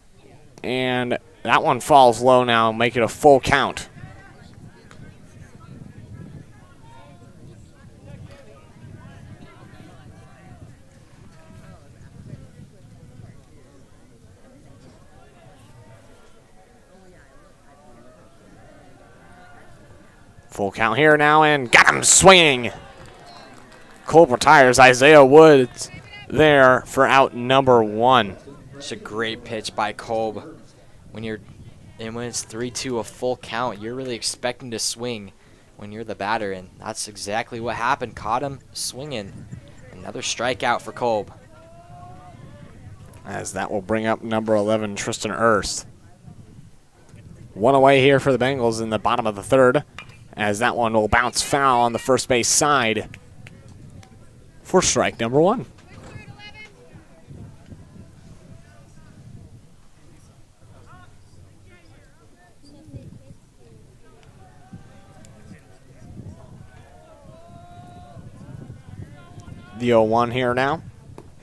and that one falls low now, make it a full count. Full count here now, and got him swinging. Kolb retires. Isaiah Woods there for out number 1. It's a great pitch by Kolb. When it's 3-2, a full count, you're really expecting to swing when you're the batter, and that's exactly what happened. Caught him swinging. Another strikeout for Kolb. As that will bring up number 11, Tristan Erst. 1 away here for the Bengals in the bottom of the third, as that one will bounce foul on the first base side for strike number 1. the 0-1 here now.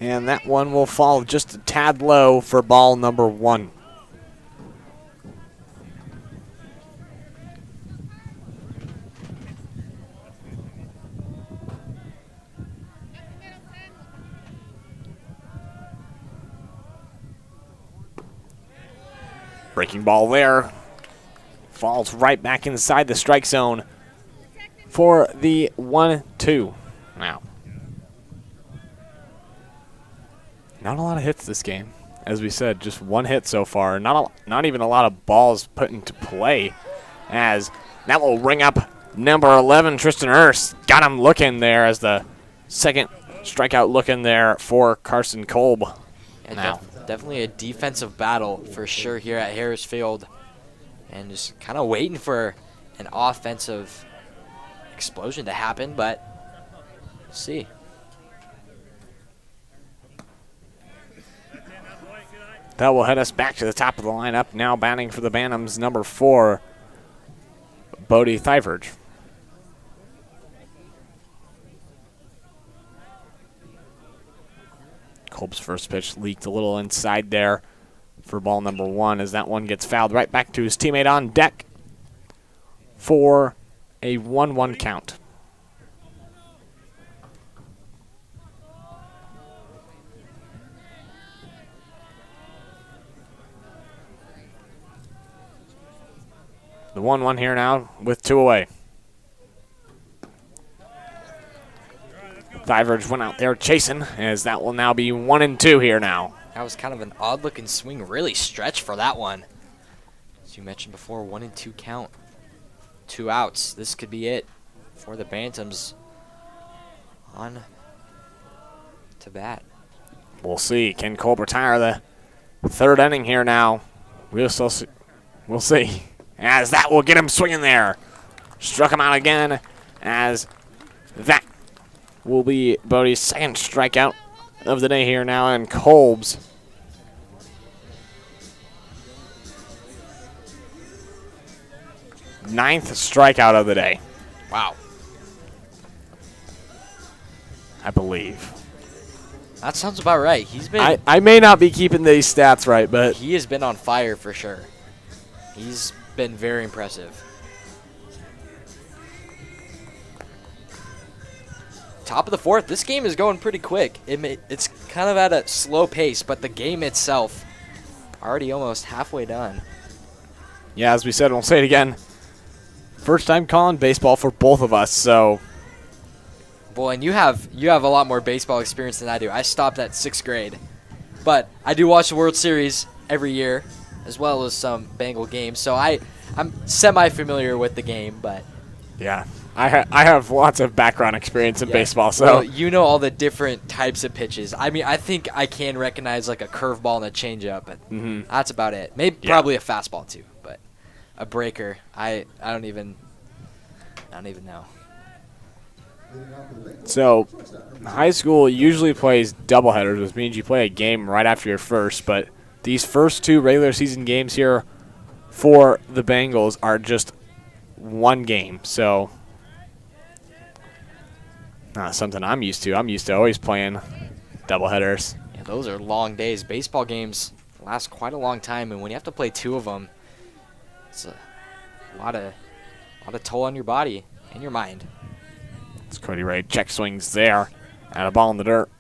And that one will fall just a tad low for ball number 1. Breaking ball there. Falls right back inside the strike zone for the 1-2. Now, not a lot of hits this game. As we said, just one hit so far. Not even a lot of balls put into play. As that will ring up number 11, Tristan Hurst. Got him looking there as the second strikeout looking there for Carson Kolb. Yeah, now. Definitely a defensive battle for sure here at Harris Field. And just kind of waiting for an offensive explosion to happen, but we'll see. That will head us back to the top of the lineup. Now batting for the Bantams, number 4, Bodie Thiverge. Kolb's first pitch leaked a little inside there for ball number 1 as that one gets fouled right back to his teammate on deck for a 1-1 count. The 1-1 here now with 2 away. Thiverge went out there chasing as that will now be 1-2 here now. That was kind of an odd-looking swing, really stretched for that one. As you mentioned before, 1-2 count. 2 outs. This could be it for the Bantams on to bat. We'll see. Can Kolb retire the 3rd inning here now? We'll see. As that will get him swinging there. Struck him out again as that will be Bodie's 2nd strikeout of the day here now, and Kolb's 9th strikeout of the day. Wow. I believe. That sounds about right. He's been I may not be keeping these stats right, but he has been on fire for sure. He's been very impressive. Top of the 4th. This game is going pretty quick. It's kind of at a slow pace, but the game itself already almost halfway done. yeah, as we said, we'll say it again. First time calling baseball for both of us, so Well, and you have a lot more baseball experience than I do. I stopped at 6th grade, but I do watch the World Series every year, as well as some Bengal games. So I'm semi-familiar with the game, but yeah. I have lots of background experience in baseball, so well, you know all the different types of pitches. I mean, I think I can recognize like a curveball and a changeup, but that's about it. Maybe probably a fastball too, but a breaker, I don't even know. So, high school usually plays doubleheaders, which means you play a game right after your first. But these first 2 regular season games here for the Bengals are just 1 game. So, not something I'm used to. I'm used to always playing doubleheaders. Yeah, those are long days. Baseball games last quite a long time, and when you have to play 2 of them, it's a lot of toll on your body and your mind. It's Cody Ray. Check swings there. And a ball in the dirt.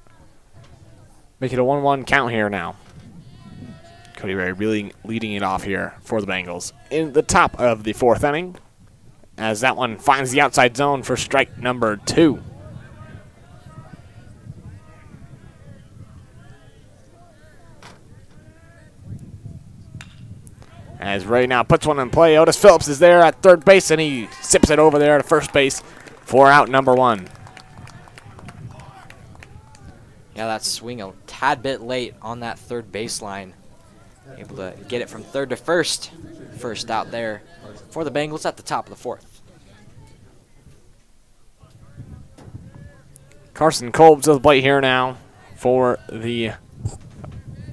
Make it a 1-1 count here now. Cody Ray really leading it off here for the Bengals in the top of the 4th inning, as that one finds the outside zone for strike number 2. As Ray now puts one in play, Otis Phillips is there at 3rd base, and he sips it over there to 1st base for out number 1. Yeah, that swing a tad bit late on that 3rd baseline. Able to get it from 3rd to 1st. First out there for the Bengals at the top of the 4th. Carson Kolb to the plate here now for the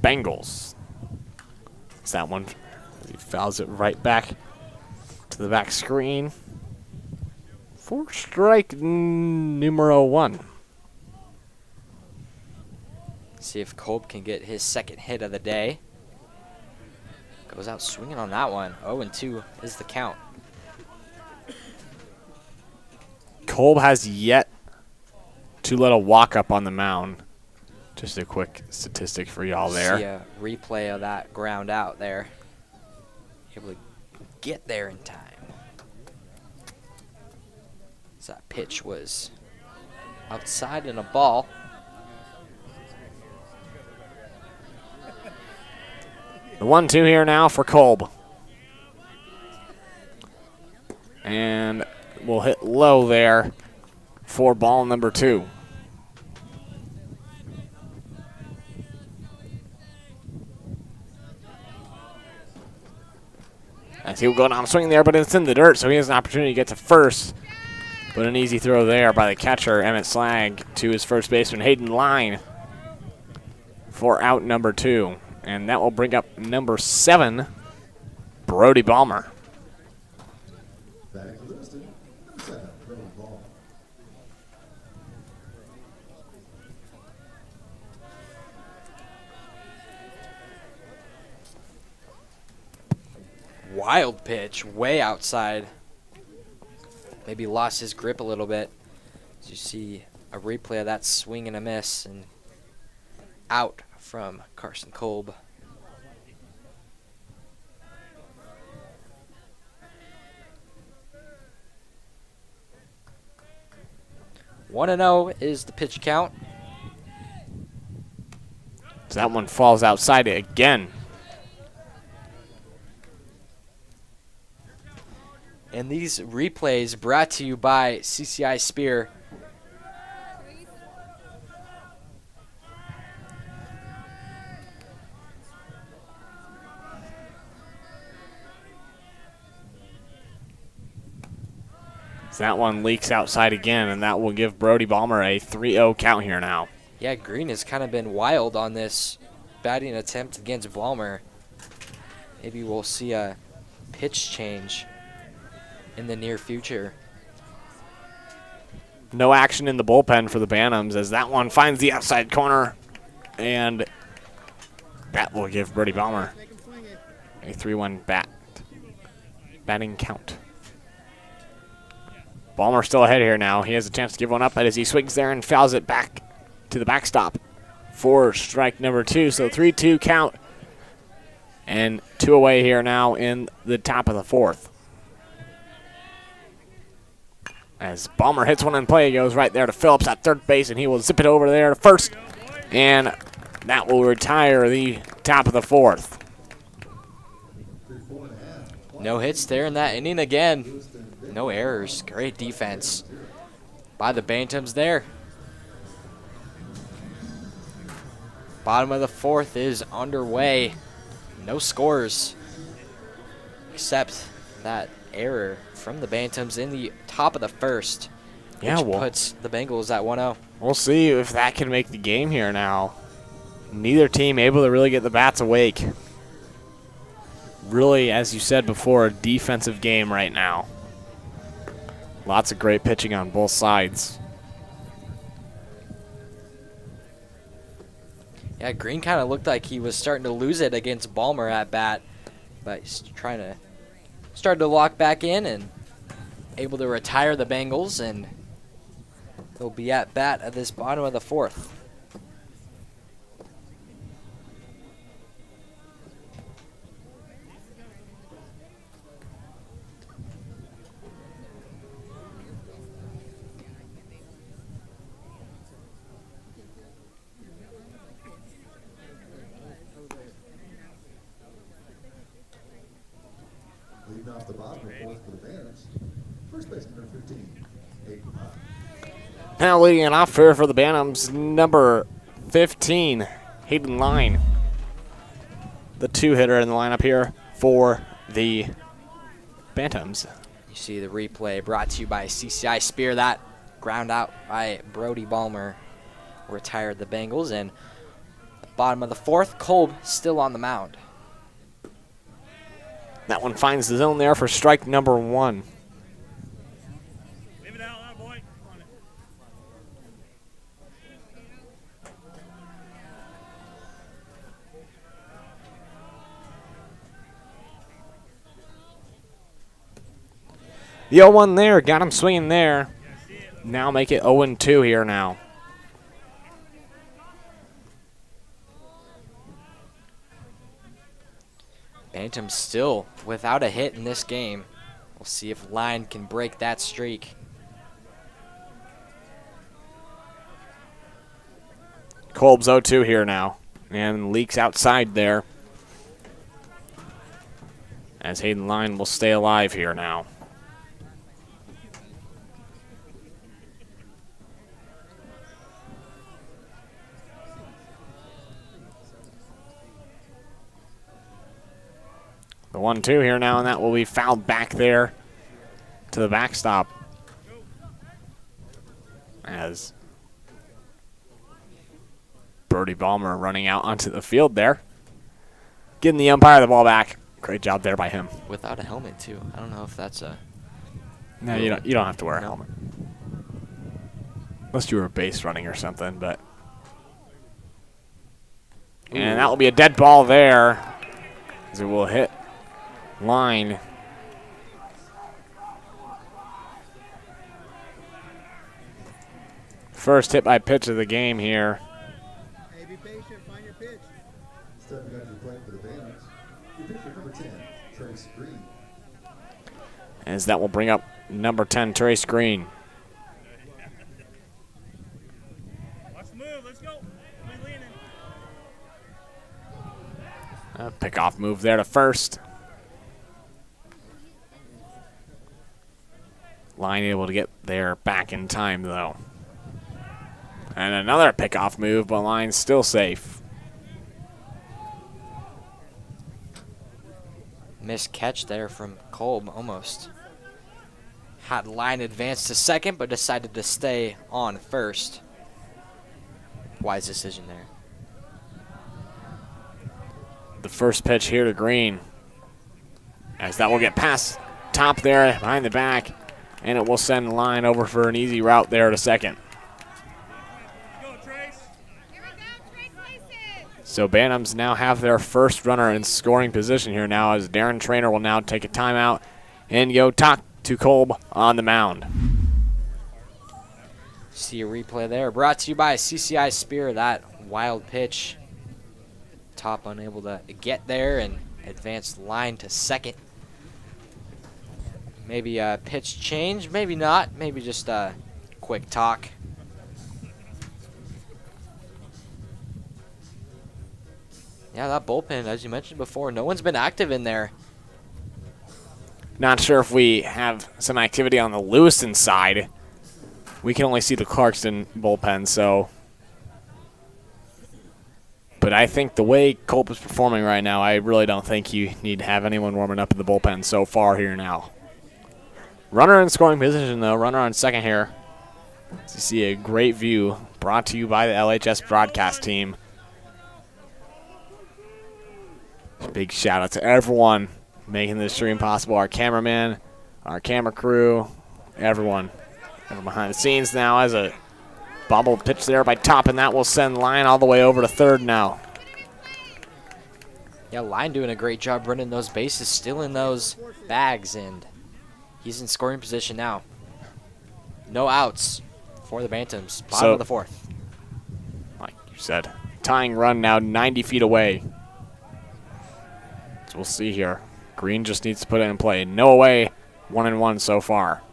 Bengals. It's that one. He fouls it right back to the back screen for strike numero 1. See if Kolb can get his second hit of the day. Goes out swinging on that one. 0-2 is the count. Kolb has yet to let a walk up on the mound. Just a quick statistic for y'all there. See a replay of that ground out there. Able to get there in time. So that pitch was outside in a ball. The 1-2 here now for Kolb. And we'll hit low there for ball number 2. As he'll go down swinging there, but it's in the dirt, so he has an opportunity to get to first. But an easy throw there by the catcher, Emmett Slag, to his first baseman, Hayden Line, for out number 2. And that will bring up number 7, Brody Balmer. Batting for Lewiston, number 7, Brody Balmer. Wild pitch, way outside. Maybe lost his grip a little bit. As you see a replay of that swing and a miss, and out from Carson Kolb. One and 0 is the pitch count. So that one falls outside it again. And these replays brought to you by CCI Spear. So that one leaks outside again, and that will give Brody Balmer a 3-0 count here now. Yeah, Green has kind of been wild on this batting attempt against Balmer. Maybe we'll see a pitch change in the near future. No action in the bullpen for the Bantams as that one finds the outside corner, and that will give Brody Balmer a 3-1 batting count. Balmer still ahead here now. He has a chance to give one up as he swings there and fouls it back to the backstop for strike number 2. So 3-2 count, and 2 away here now in the top of the 4th. As Balmer hits one in play, he goes right there to Phillips at third base, and he will zip it over there to first. And that will retire the top of the 4th. No hits there in that inning again. No errors. Great defense by the Bantams there. Bottom of the 4th is underway. No scores except that error from the Bantams in the top of the 1st. Yeah, which puts the Bengals at 1-0. We'll see if that can make the game here now. Neither team able to really get the bats awake. Really, as you said before, a defensive game right now. Lots of great pitching on both sides. Yeah, Green kind of looked like he was starting to lose it against Balmer at bat, but he's started to lock back in and able to retire the Bengals, and he'll be at bat at this bottom of the 4th. Leading off the bottom of the 4th for the Bantams, first baseman number 15, Hayden Line. Now leading it off here for the Bantams, number 15, Hayden Line. The 2-hitter in the lineup here for the Bantams. You see the replay brought to you by CCI Spear. That ground out by Brody Balmer retired the Bengals. And bottom of the 4th, Kolb still on the mound. That one finds the zone there for strike number 1. Leave it out loud, boy. On The 0-1 there, got him swinging there. Now make it 0-2 here now. Bantam still without a hit in this game. We'll see if Line can break that streak. Kolb's 0-2 here now. And leaks outside there. As Hayden Line will stay alive here now. The 1-2 here now, and that will be fouled back there to the backstop. As Brody Balmer running out onto the field there. Getting the umpire the ball back. Great job there by him. Without a helmet, too. I don't know if that's a... No, you don't have to wear a helmet. Unless you were base running or something, but... And that will be a dead ball there. As it will hit Line. First hit by pitch of the game here. Hey, be patient. Find your pitch. Stepping up to the plate for the Banners. Your pitcher, number 10, Trace Green. As that will bring up number 10, Trace Green. Watch the move. Let's go. We leaning. A pickoff move there to first. Line able to get there back in time, though. And another pickoff move, but Line's still safe. Missed catch there from Kolb, almost. Had Line advance to second, but decided to stay on first. Wise decision there. The first pitch here to Green. As that will get past top there, behind the back. And it will send Line over for an easy route there to second. Go, Trace. Here we go, Trace Mason. So Bantams now have their first runner in scoring position here now, as Darren Trainer will now take a timeout and go talk to Kolb on the mound. See a replay there. Brought to you by CCI Spear. That wild pitch. Top unable to get there and advance Line to second. Maybe a pitch change, maybe not. Maybe just a quick talk. Yeah, that bullpen, as you mentioned before, no one's been active in there. Not sure if we have some activity on the Lewiston side. We can only see the Clarkston bullpen, so. But I think the way Kolb is performing right now, I really don't think you need to have anyone warming up in the bullpen so far here now. Runner in scoring position, though. Runner on second here. So you see a great view brought to you by the LHS broadcast team. Big shout out to everyone making this stream possible. Our cameraman, our camera crew, everyone. Everyone behind the scenes now as a bobble pitch there by Top, and that will send Line all the way over to third now. Yeah, Line doing a great job running those bases, still in those bags, and he's in scoring position now. No outs for the Bantams. Bottom of the fourth. Like you said, tying run now 90 feet away. So we'll see here. Green just needs to put it in play. No away, 1-1 so far.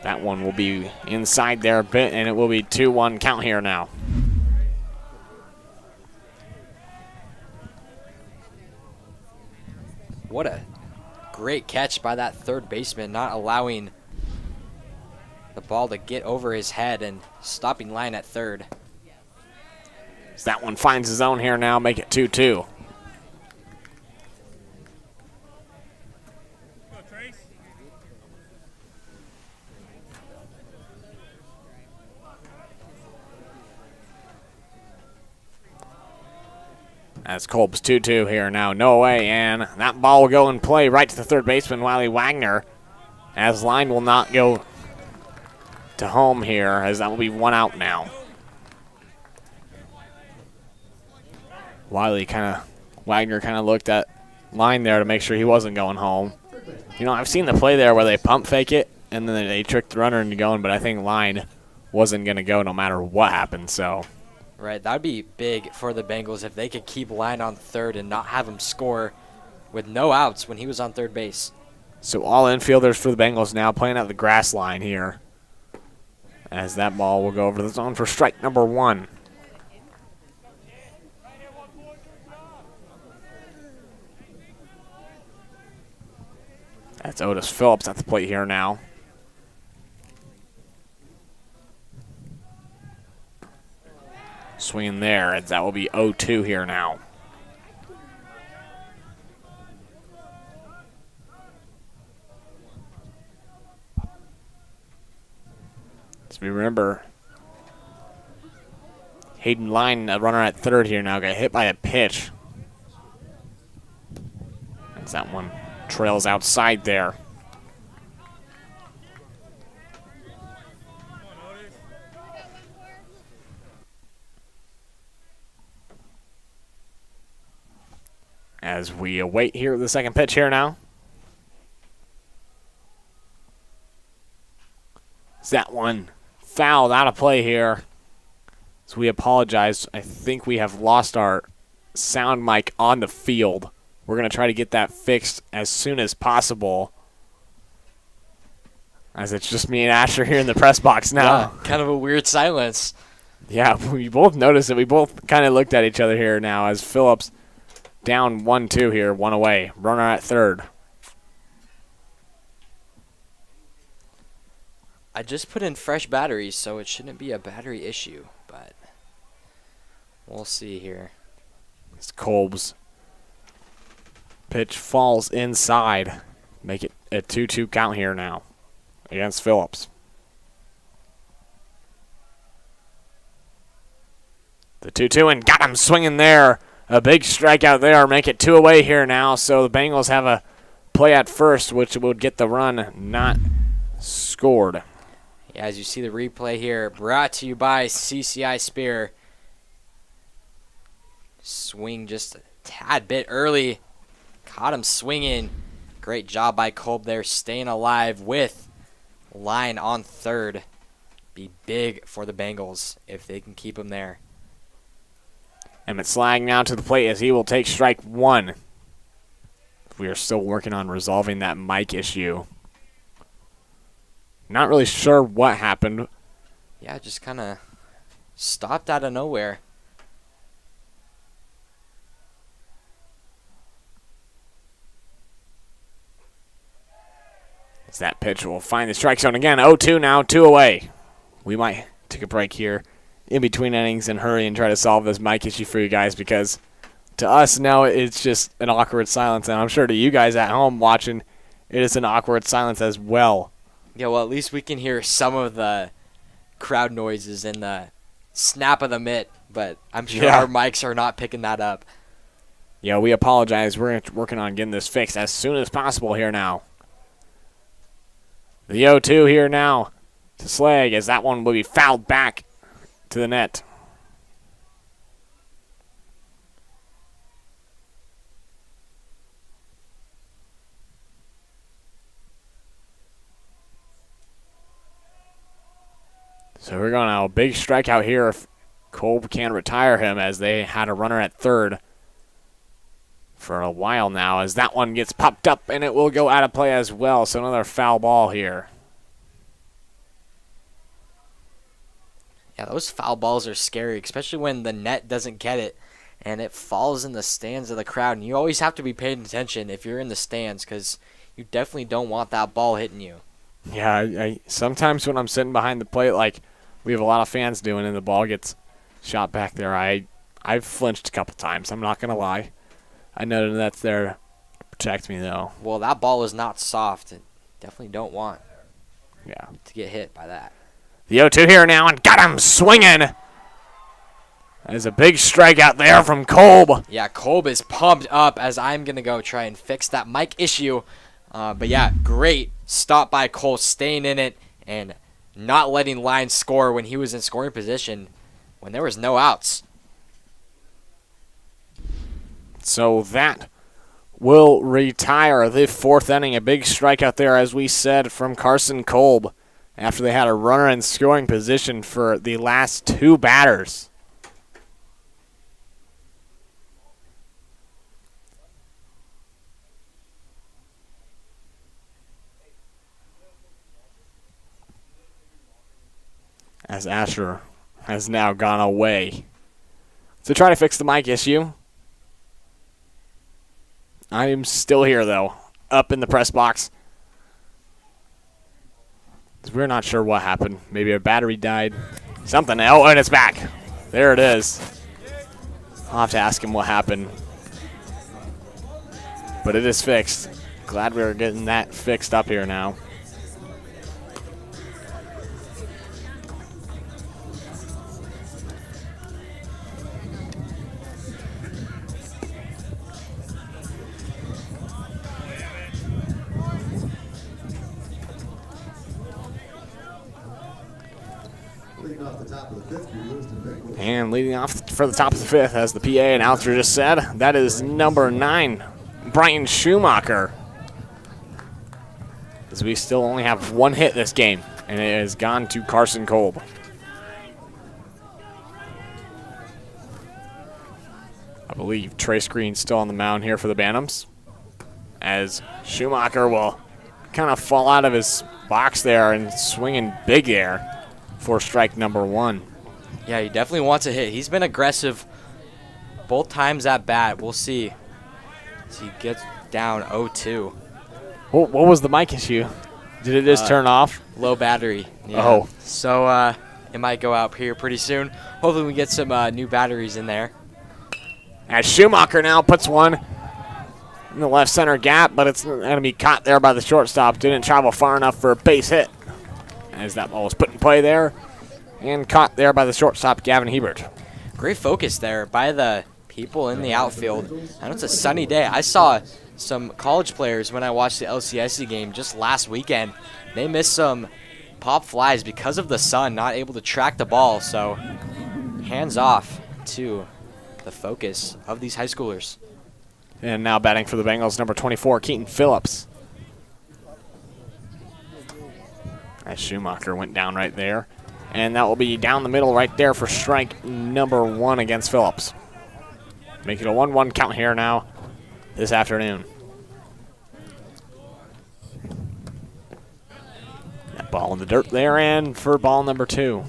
That one will be inside there a bit, and it will be 2-1 count here now. What a great catch by that third baseman, not allowing the ball to get over his head and stopping Line at third. As that one finds his own here now, make it 2-2. Go, Trace. As Kolb's 2-2 here now, no away, and that ball will go in play right to the third baseman, Wiley Wagner, as Line will not go to home here, as that will be one out now. Wagner kind of looked at Line there to make sure he wasn't going home. You know, I've seen the play there where they pump fake it, and then they trick the runner into going, but I think line wasn't going to go no matter what happened, so. Right, that would be big for the Bengals if they could keep line on third and not have him score with no outs when he was on third base. So all infielders for the Bengals now playing at the grass line here, as that ball will go over the zone for strike number 1. That's Otis Phillips at the plate here now. Swinging there, as that will be 0-2 here now. As we remember, Hayden Line, a runner at third here now, got hit by a pitch. As that one trails outside there. As we await here the second pitch here now. Is that one fouled out of play here? So we apologize. I think we have lost our sound mic on the field. We're going to try to get that fixed as soon as possible. As it's just me and Asher here in the press box now. Yeah, kind of a weird silence. Yeah, we both noticed it. We both kind of looked at each other here now as Phillips down 1-2 here, 1 away. Runner at third. I just put in fresh batteries, so it shouldn't be a battery issue, but we'll see here. It's Kolb's pitch falls inside. Make it a 2-2 count here now against Phillips. The 2-2 and got him swinging there. A big strikeout there. Make it 2 away here now. So the Bengals have a play at first, which would get the run not scored. Yeah, as you see the replay here, brought to you by CCI Spear. Swing just a tad bit early. Caught him swinging. Great job by Kolb there, staying alive with Line on third. Be big for the Bengals if they can keep him there. Emmett Slag now to the plate as he will take strike 1. We are still working on resolving that mic issue. Not really sure what happened. Yeah, it just kind of stopped out of nowhere. As that pitch will find the strike zone again. 0-2 now, 2 away. We might take a break here in between innings and hurry and try to solve this mic issue for you guys, because to us now it's just an awkward silence, and I'm sure to you guys at home watching it is an awkward silence as well. Yeah, well, at least we can hear some of the crowd noises and the snap of the mitt, but I'm sure our mics are not picking that up. Yeah, we apologize. We're working on getting this fixed as soon as possible here now. The 0-2 here now to Slag, as that one will be fouled back to the net. So we're going to a big strikeout here if Kolb can retire him, as they had a runner at third for a while now, as that one gets popped up and it will go out of play as well. So another foul ball here. Yeah, those foul balls are scary, especially when the net doesn't get it and it falls in the stands of the crowd. And you always have to be paying attention if you're in the stands, because you definitely don't want that ball hitting you. Yeah, I sometimes when I'm sitting behind the plate, like we have a lot of fans doing, and the ball gets shot back there, I've flinched a couple times. I'm not going to lie. I know that's there to protect me, though. Well, that ball is not soft. Definitely don't want to get hit by that. The 0-2 here now, and got him swinging. There's a big strikeout there from Kolb. Yeah, Kolb is pumped up, as I'm going to go try and fix that mic issue. But yeah, great stop by Kolb, staying in it and not letting Line score when he was in scoring position when there was no outs. So that will retire the 4th inning. A big strikeout there, as we said, from Carson Kolb after they had a runner in scoring position for the last 2 batters. As Asher has now gone away to try to fix the mic issue. I am still here, though, up in the press box. We're not sure what happened. Maybe a battery died. Something. Oh, and it's back. There it is. I'll have to ask him what happened. But it is fixed. Glad we're getting that fixed up here now. And leading off for the top of the 5th, as the PA announcer just said, that is number 9, Brian Schumacher. As we still only have 1 hit this game, and it has gone to Carson Kolb. I believe Trace Green's still on the mound here for the Bantams, as Schumacher will kind of fall out of his box there and swinging big there for strike number 1. Yeah, he definitely wants a hit. He's been aggressive both times at bat. We'll see as he gets down 0-2. What was the mic issue? Did it just turn off? Low battery. Yeah. Oh. So it might go out here pretty soon. Hopefully we get some new batteries in there. As Schumacher now puts one in the left center gap, but it's going to be caught there by the shortstop. Didn't travel far enough for a base hit, as that ball was put in play there and caught there by the shortstop, Gavin Hebert. Great focus there by the people in the outfield. I know it's a sunny day. I saw some college players when I watched the LCSC game just last weekend. They missed some pop flies because of the sun, not able to track the ball. So hands off to the focus of these high schoolers. And now batting for the Bengals, number 24, Keaton Phillips. As Schumacher went down right there. And that will be down the middle right there for strike number 1 against Phillips. Make it a 1-1 count here now this afternoon. That ball in the dirt there, and for ball number 2.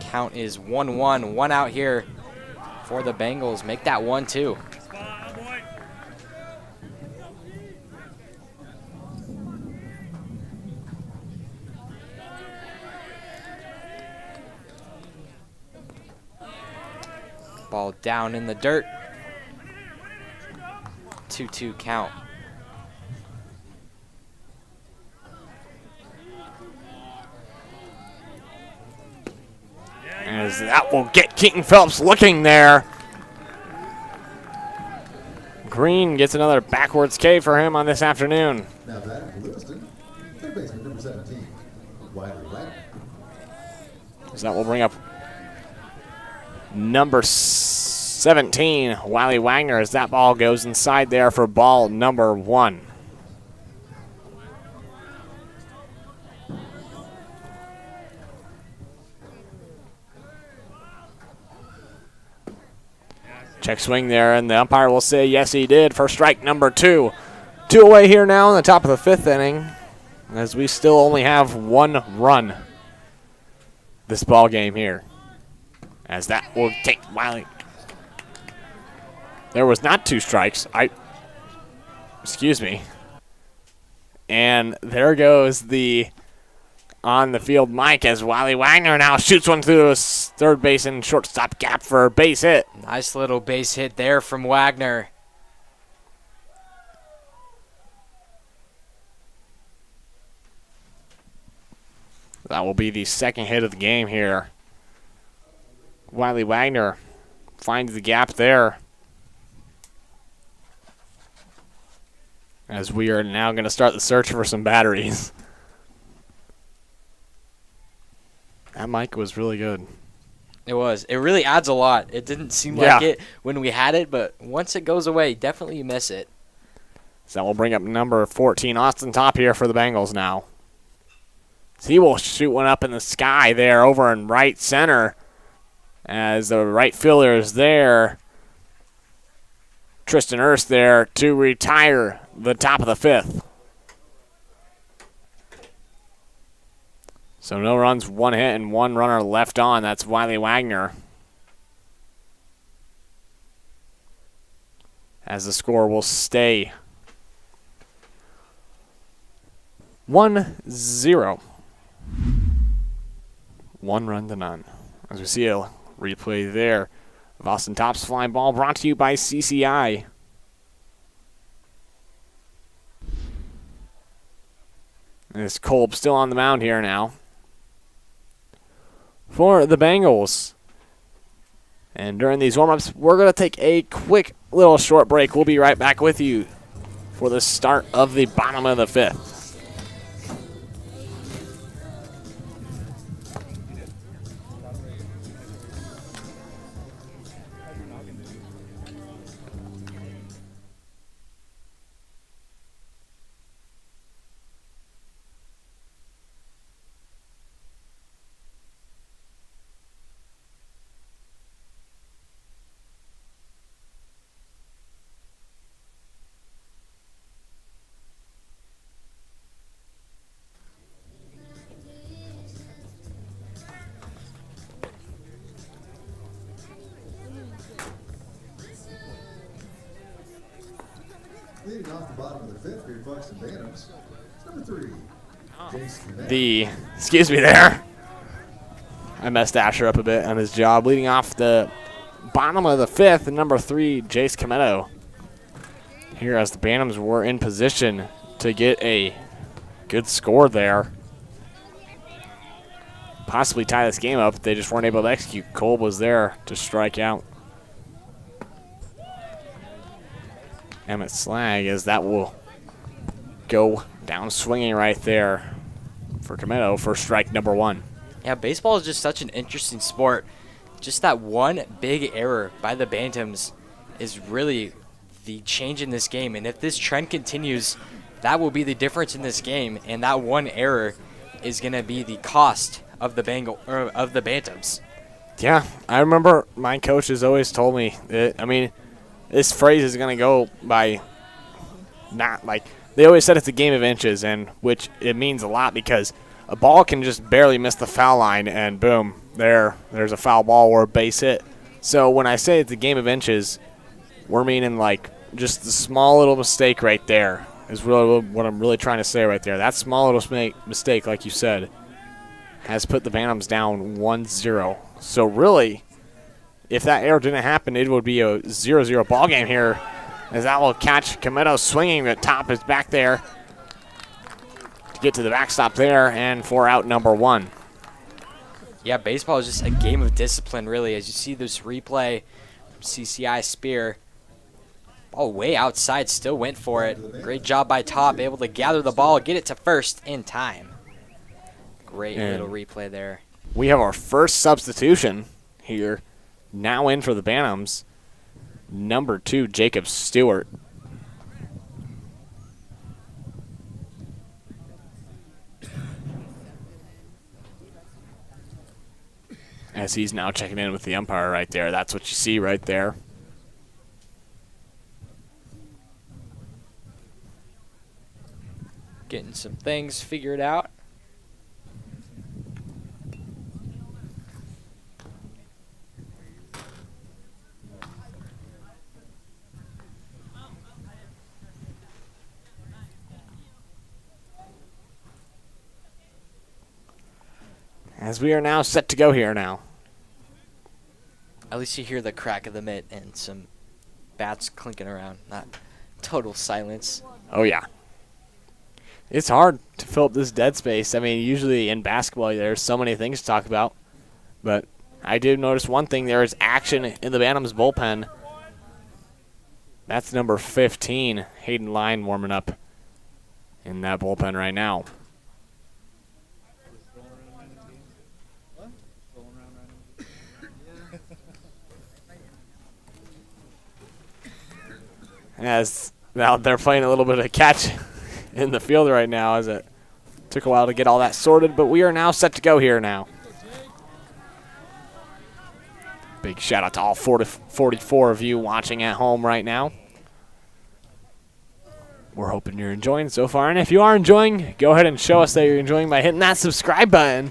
Count is 1-1, 1 out here for the Bengals. Make that 1-2. Ball down in the dirt. 2-2 count. As that will get Keaton Phillips looking there. Green gets another backwards K for him on this afternoon. Now batting for Lewiston, third baseman number 17, Wiley Wagner. So that will bring up number 17, Wiley Wagner, as that ball goes inside there for ball number 1. Check swing there, and the umpire will say yes, he did for strike number 2. 2 away here now in the top of the 5th inning, as we still only have 1 run this ball game here. As that will take Wiley. There was not 2 strikes. Excuse me. And there goes the on the field mic, as Wiley Wagner now shoots one through the third base and shortstop gap for a base hit. Nice little base hit there from Wagner. That will be the second hit of the game here. Wiley Wagner finds the gap there, as we are now going to start the search for some batteries. That mic was really good. It was. It really adds a lot. It didn't seem like it when we had it, but once it goes away, definitely you miss it. So that will bring up number 14, Austin Top here for the Bengals now. So he will shoot one up in the sky there over in right center as the right fielder is there. Tristan Hurst there to retire the top of the 5th. So no runs, 1 hit, and 1 runner left on. That's Wiley Wagner. As the score will stay 1-0. 1 run to none. As we see a replay there of Austin Top's flying ball, brought to you by CCI. And it's Kolb still on the mound here now for the Bengals. And during these warm-ups, we're going to take a quick little short break. We'll be right back with you for the start of the bottom of the 5th. Leading off the bottom of the 5th for your Clarkston Bantams, number 3, Jason. Excuse me there. I messed Asher up a bit on his job. Leading off the bottom of the 5th, number 3, Jace Cometto. Here as the Bantams were in position to get a good score there. Possibly tie this game up. They just weren't able to execute. Kolb was there to strike out Emmett Slag, as that will go down swinging right there for Cometto for strike number 1. Yeah, baseball is just such an interesting sport. Just that one big error by the Bantams is really the change in this game. And if this trend continues, that will be the difference in this game. And that one error is going to be the cost of the Bantams. Yeah, I remember my coach has always told me that, this phrase is going to go by not like they always said it's a game of inches, and which it means a lot because a ball can just barely miss the foul line and boom, there's a foul ball or a base hit. So when I say it's a game of inches, we're meaning like just the small little mistake right there is really what I'm really trying to say right there. That small little mistake, like you said, has put the Bantams down 1-0. So really, if that error didn't happen, it would be a 0-0 ball game here, as that will catch Cometto swinging. The top is back there to get to the backstop there, and for out number 1. Yeah, baseball is just a game of discipline, really. As you see this replay from CCI Spear, ball way outside, still went for it. Great job by Top, able to gather the ball, get it to first in time. Great little replay there. We have our first substitution here. Now in for the Bantams, number 2, Jacob Stewart. As he's now checking in with the umpire right there. That's what you see right there. Getting some things figured out. As we are now set to go here now. At least you hear the crack of the mitt and some bats clinking around. Not total silence. Oh, yeah. It's hard to fill up this dead space. Usually in basketball there's so many things to talk about. But I did notice one thing. There is action in the Bantams bullpen. That's number 15, Hayden Line, warming up in that bullpen right now. as now they're playing a little bit of catch in the field right now, as it took a while to get all that sorted, but we are now set to go here now. Big shout out to all 44 of you watching at home right now. We're hoping you're enjoying so far, and if you are enjoying, go ahead and show us that you're enjoying by hitting that subscribe button.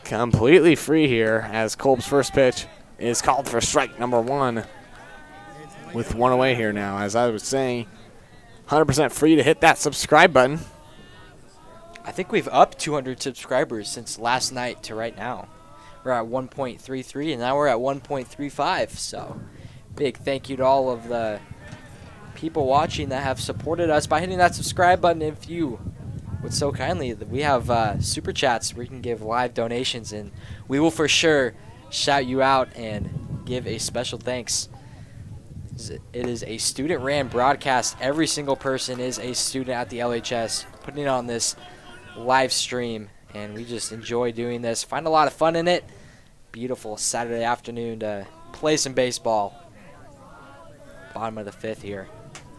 Completely free here, as Kolb's first pitch is called for strike number 1 with 1 away here now. As I was saying, 100% free to hit that subscribe button. I think we've upped 200 subscribers since last night to right now. We're at 1.33, and now we're at 1.35. So, big thank you to all of the people watching that have supported us by hitting that subscribe button. If you would so kindly, we have super chats where you can give live donations, and we will for sure shout you out and give a special thanks. It is a student-ran broadcast. Every single person is a student at the LHS putting on this live stream, and we just enjoy doing this. Find a lot of fun in it. Beautiful Saturday afternoon to play some baseball. Bottom of the 5th here.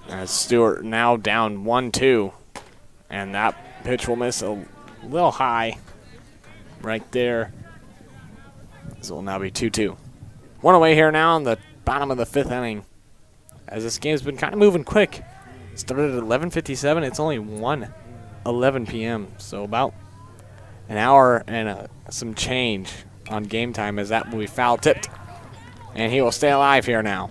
As Stewart now down 1-2, and that pitch will miss a little high right there. This will now be 2-2. 1 away here now in the bottom of the 5th inning, as this game's been kind of moving quick. Started at 11:57. It's only 1:11 p.m., so about an hour and some change on game time, as that will be foul tipped, and he will stay alive here now.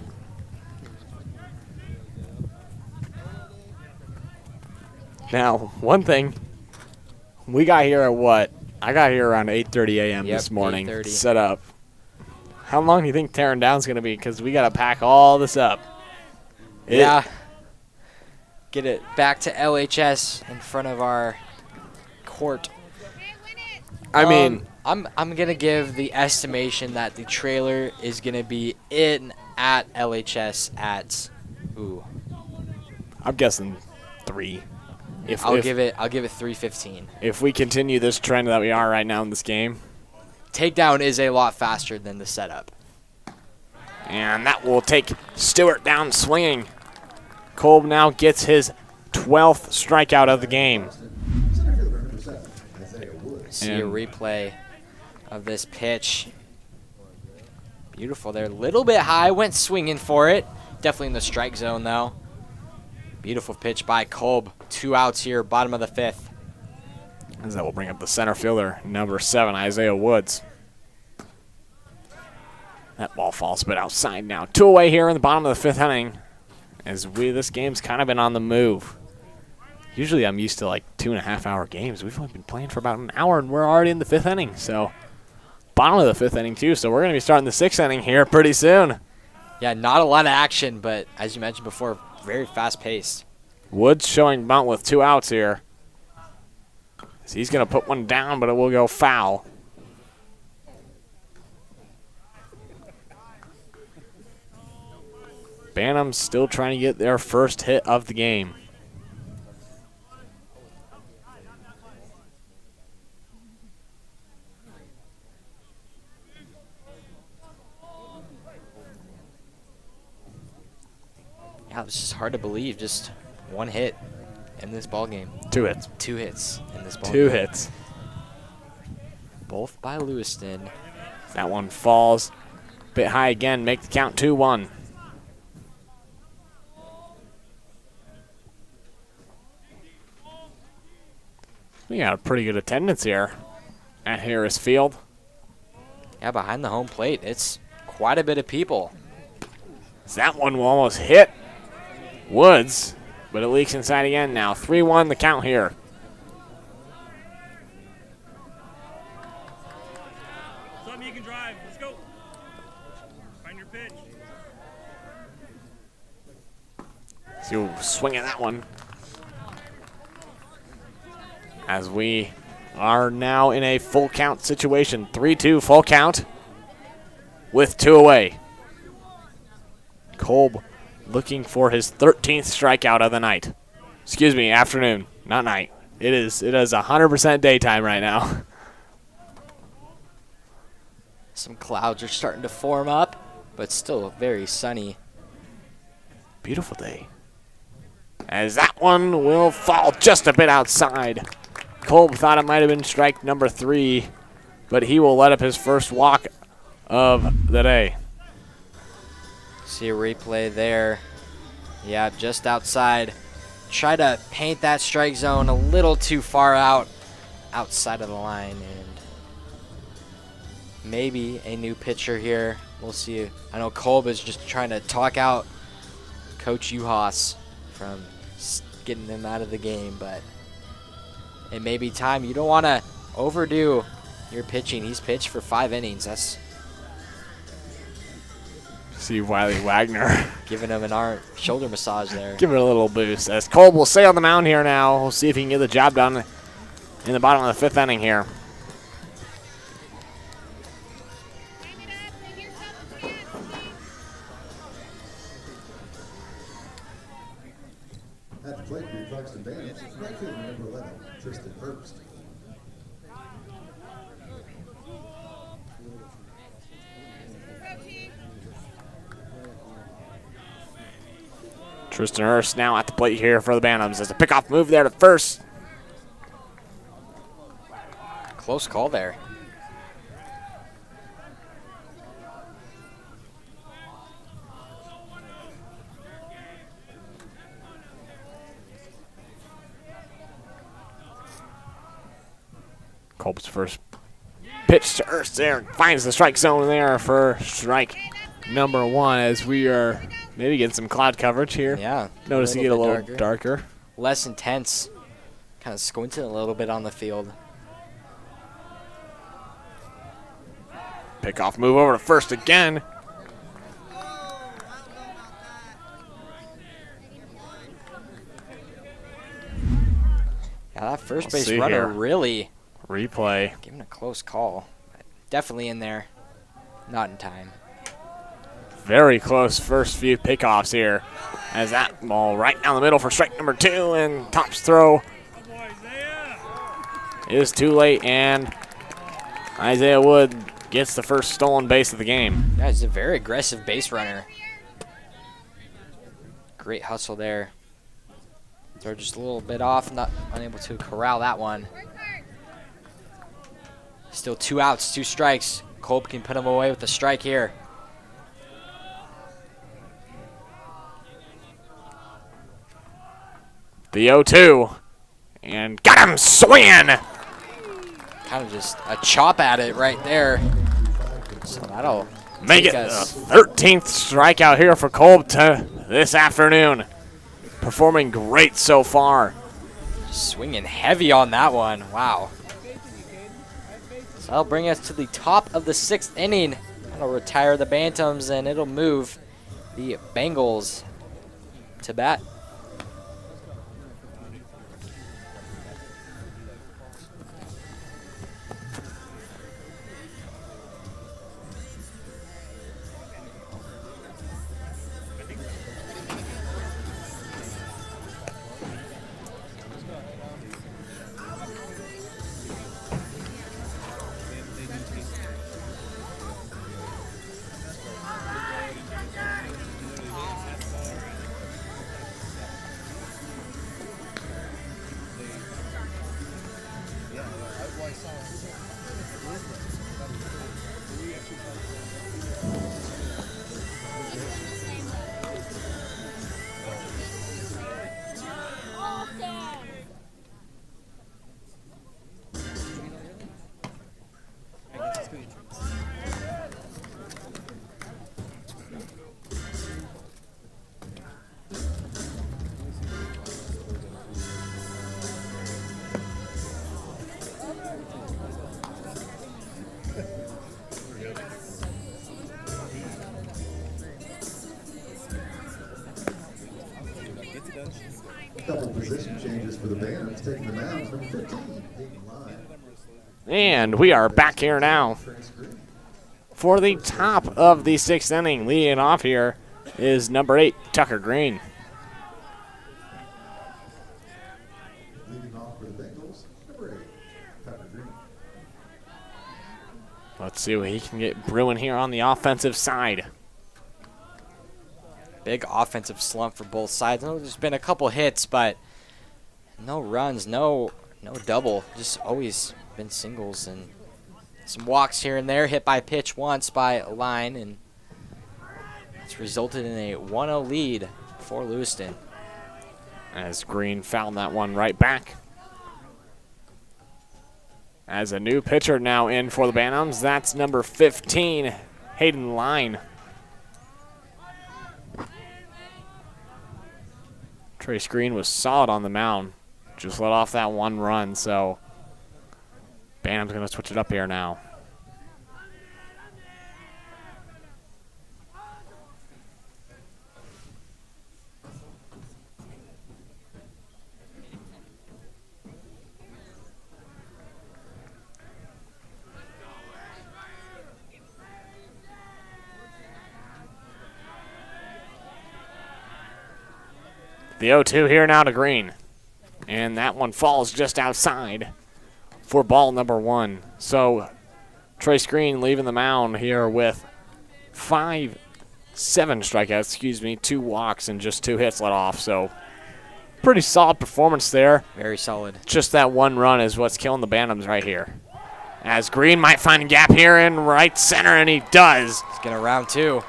Now, one thing, we got here at what? I got here around 8:30 a.m. this morning. 8:30. Set up. How long do you think tearing down's going to be? Because we got to pack all this up. Yeah. Get it back to LHS in front of our court. I mean, I'm gonna give the estimation that the trailer is gonna be in at LHS at I'm guessing 3. I'll give it 3:15. If we continue this trend that we are right now in this game. Takedown is a lot faster than the setup. And that will take Stewart down swinging. Kolb now gets his 12th strikeout of the game. See a replay of this pitch. Beautiful there. A little bit high. Went swinging for it. Definitely in the strike zone, though. Beautiful pitch by Kolb. 2 outs here, bottom of the 5th. As that will bring up the center fielder, number 7, Isaiah Woods. That ball falls a bit outside now. 2 away here in the bottom of the 5th inning. As this game's kind of been on the move. Usually I'm used to like 2.5-hour games. We've only been playing for about an hour, and we're already in the 5th inning. So, bottom of the 5th inning, too. So, we're going to be starting the 6th inning here pretty soon. Yeah, not a lot of action, but as you mentioned before, very fast-paced. Woods showing bunt with 2 outs here. So he's going to put one down, but it will go foul. Bantams still trying to get their first hit of the game. Yeah, it's just hard to believe. Just 1 hit in this ball game. 2 hits. 2 hits in this ball 2 game. hits. Both by Lewiston. That one falls a bit high again. Make the count 2-1. We got a pretty good attendance here at Harris Field. Yeah, behind the home plate, it's quite a bit of people. That one will almost hit Woods, but it leaks inside again now. 3-1 the count here. Something you can drive. Let's go. Find your pitch. So swing at that one. As we are now in a full count situation. 3-2 full count with 2 away. Kolb looking for his 13th strikeout of the night. Excuse me, afternoon, not night. It is 100% daytime right now. Some clouds are starting to form up, but still very sunny. Beautiful day. As that one will fall just a bit outside. Kolb thought it might have been strike number 3, but he will let up his first walk of the day. See a replay there. Yeah, just outside. Try to paint that strike zone a little too far outside of the line, and maybe a new pitcher here. We'll see. I know Kolb is just trying to talk out Coach Uhas from getting him out of the game, but it may be time. You don't want to overdo your pitching. He's pitched for 5 innings. That's See Wiley Wagner giving him an shoulder massage there. give it a little boost. As Kolb will stay on the mound here now. We'll see if he can get the job done in the bottom of the 5th inning here. At the plate for your Clarkston Banners, right fielder number 11, Tristan Herbst. Tristan Hurst now at the plate here for the Bantams. As a pickoff move there to first. Close call there. Kolb's first pitch to Hurst there. Finds the strike zone there for strike number 1 as we are maybe getting some cloud coverage here. Yeah. Notice it get a little darker. Less intense. Kind of squinting a little bit on the field. Pickoff move over to first again. Yeah, that first We'll base see runner here. really Replay. giving a close call. Definitely in there. Not in time. Very close first few pickoffs here. As that ball right down the middle for strike number 2, and Top's throw is too late, and Isaiah Wood gets the first stolen base of the game. Yeah, he's a very aggressive base runner. Great hustle there. Throw just a little bit off, not unable to corral that one. Still 2 outs, 2 strikes. Kolb can put him away with a strike here. The 0-2, and got him swinging. Kind of just a chop at it right there. So that'll Make take it the us. 13th strikeout here for Kolb this afternoon. Performing great so far. Swinging heavy on that one. Wow. So that'll bring us to the top of the 6th inning. That'll retire the Bantams, and it'll move the Bengals to bat. Couple position changes for the Banners, taking the mound is number 15, Hayden Lyon. And we are back here now for the top of the 6th inning. Leading off here is number 8, Tucker Green. Leading off for the Bengals, number 8, Tucker Green. Let's see what he can get brewing here on the offensive side. big offensive slump for both sides. I know there's been a couple hits, but no runs, no double. Just always been singles and some walks here and there. Hit by pitch once by a line, and it's resulted in a 1-0 lead for Lewiston. As Green found that one right back. As a new pitcher now in for the Bantams, that's number 15, Hayden Line. Trace Green was solid on the mound. Just let off that one run, so Bantams going to switch it up here now. The 0-2 here now to Green. And that one falls just outside for ball number 1. So Trace Green leaving the mound here with 7 strikeouts, 2 walks, and just 2 hits let off. So pretty solid performance there. Very solid. Just that one run is what's killing the Bantams right here. As Green might find a gap here in right center, and he does. He's going to round 2.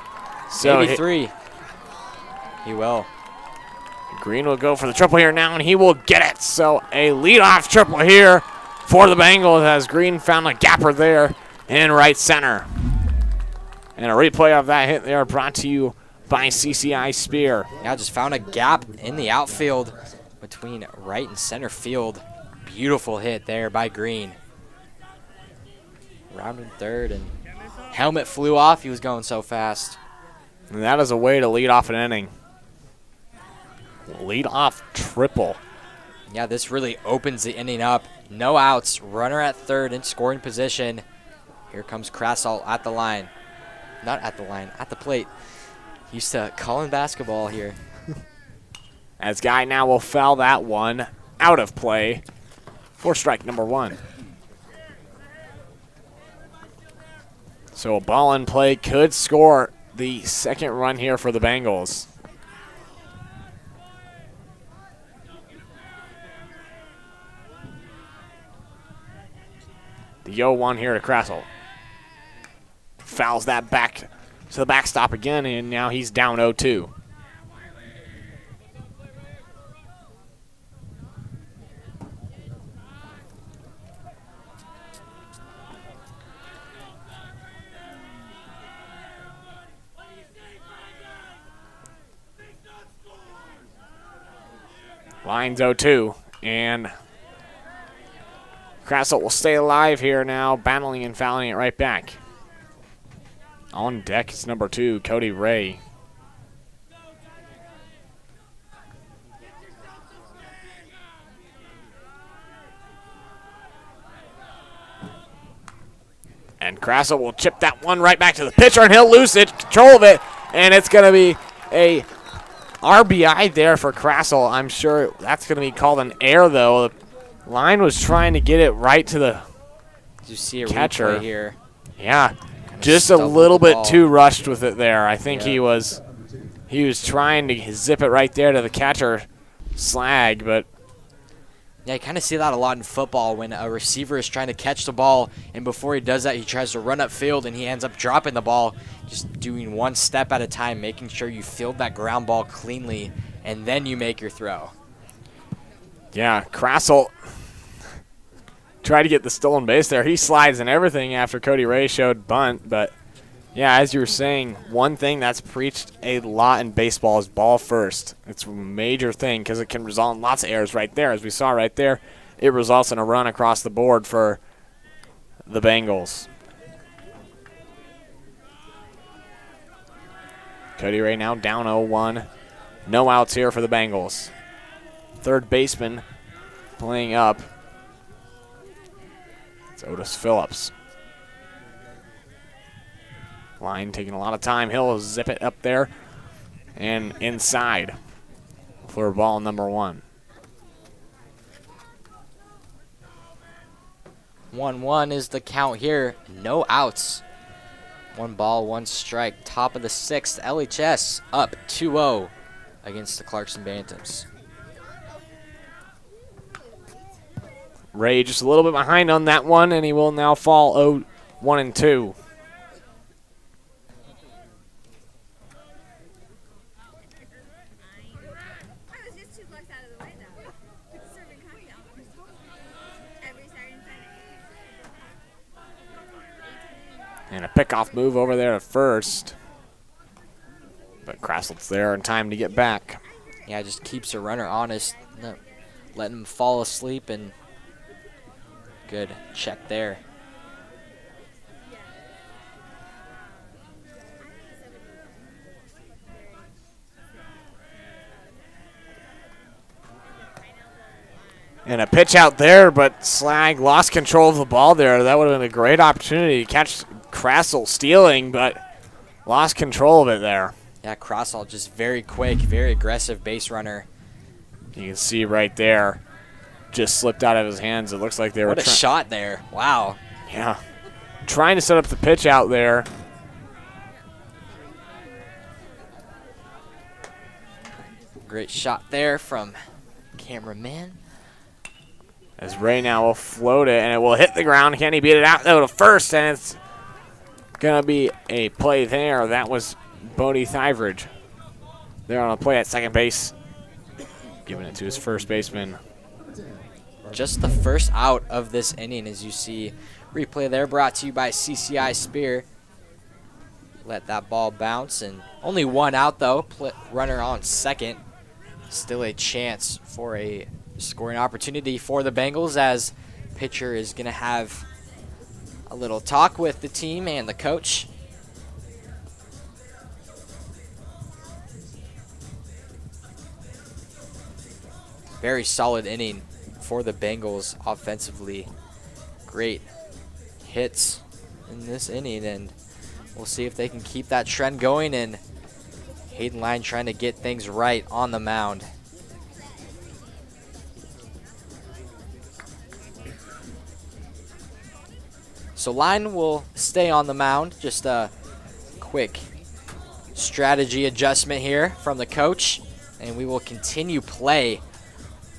So maybe 3. He will. Green will go for the triple here now, and he will get it. So a leadoff triple here for the Bengals as Green found a gapper there in right center. And a replay of that hit there brought to you by CCI Spear. Yeah, just found a gap in the outfield between right and center field. Beautiful hit there by Green. Rounded third, and helmet flew off. He was going so fast. And that is a way to lead off an inning. Lead off triple. Yeah, this really opens the inning up. No outs, runner at third in scoring position. Here comes Krasol at the line. Not at the line, at the plate. Used to calling basketball here. As Guy now will foul that one out of play for strike number 1. So a ball in play could score the second run here for the Bengals. The 0-1 here to Krasol. Fouls that back to the backstop again, and now he's down 0-2. Line's 0-2, and Krasol will stay alive here now, battling and fouling it right back. On deck is number 2, Cody Ray. And Krasol will chip that one right back to the pitcher, and he'll lose it, control of it, and it's going to be a RBI there for Krasol. I'm sure that's going to be called an error, though. The line was trying to get it right to the Did you see a catcher replay here? Yeah, just a little bit too rushed with it there. I think he was trying to zip it right there to the catcher slag, but Yeah, you kind of see that a lot in football when a receiver is trying to catch the ball, and before he does that, he tries to run upfield, and he ends up dropping the ball, just doing one step at a time, making sure you field that ground ball cleanly, and then you make your throw. yeah, Krasol tried to get the stolen base there. He slides and everything after Cody Ray showed bunt, but yeah, as you were saying, one thing that's preached a lot in baseball is ball first. It's a major thing because it can result in lots of errors right there. As we saw right there, it results in a run across the board for the Bengals. Cody Ray now down 0-1. No outs here for the Bengals. Third baseman playing up. It's Otis Phillips. Line taking a lot of time. He'll zip it up there and inside for ball number 1. 1-1 is the count here. No outs. 1 ball, 1 strike. Top of the 6th, LHS up 2-0 against the Clarkston Bantams. Ray just a little bit behind on that one, and he will now fall 0-1-2. And a pickoff move over there at first. But Krassel's there in time to get back. Yeah, just keeps a runner honest, not letting him fall asleep, and good check there. And a pitch out there, but Slag lost control of the ball there. That would have been a great opportunity to catch Krassel stealing, but lost control of it there. Yeah, Krasel just very quick, very aggressive base runner. You can see right there, just slipped out of his hands. It looks like they were What a shot there. Wow. Yeah. Trying to set up the pitch out there. Great shot there from cameraman. As Ray now will float it, and it will hit the ground. Can he beat it out, though, to first? And it's going to be a play there. That was Bodie Thyveridge there on a play at second base, giving it to his first baseman. Just the first out of this inning, as you see. Replay there brought to you by CCI Spear. Let that ball bounce, and only 1 out, though. Runner on second. Still a chance for a scoring opportunity for the Bengals, as pitcher is going to have a little talk with the team and the coach. Very solid inning for the Bengals offensively. Great hits in this inning, and we'll see if they can keep that trend going, and Hayden Line trying to get things right on the mound. So Line will stay on the mound. Just a quick strategy adjustment here from the coach, and we will continue play.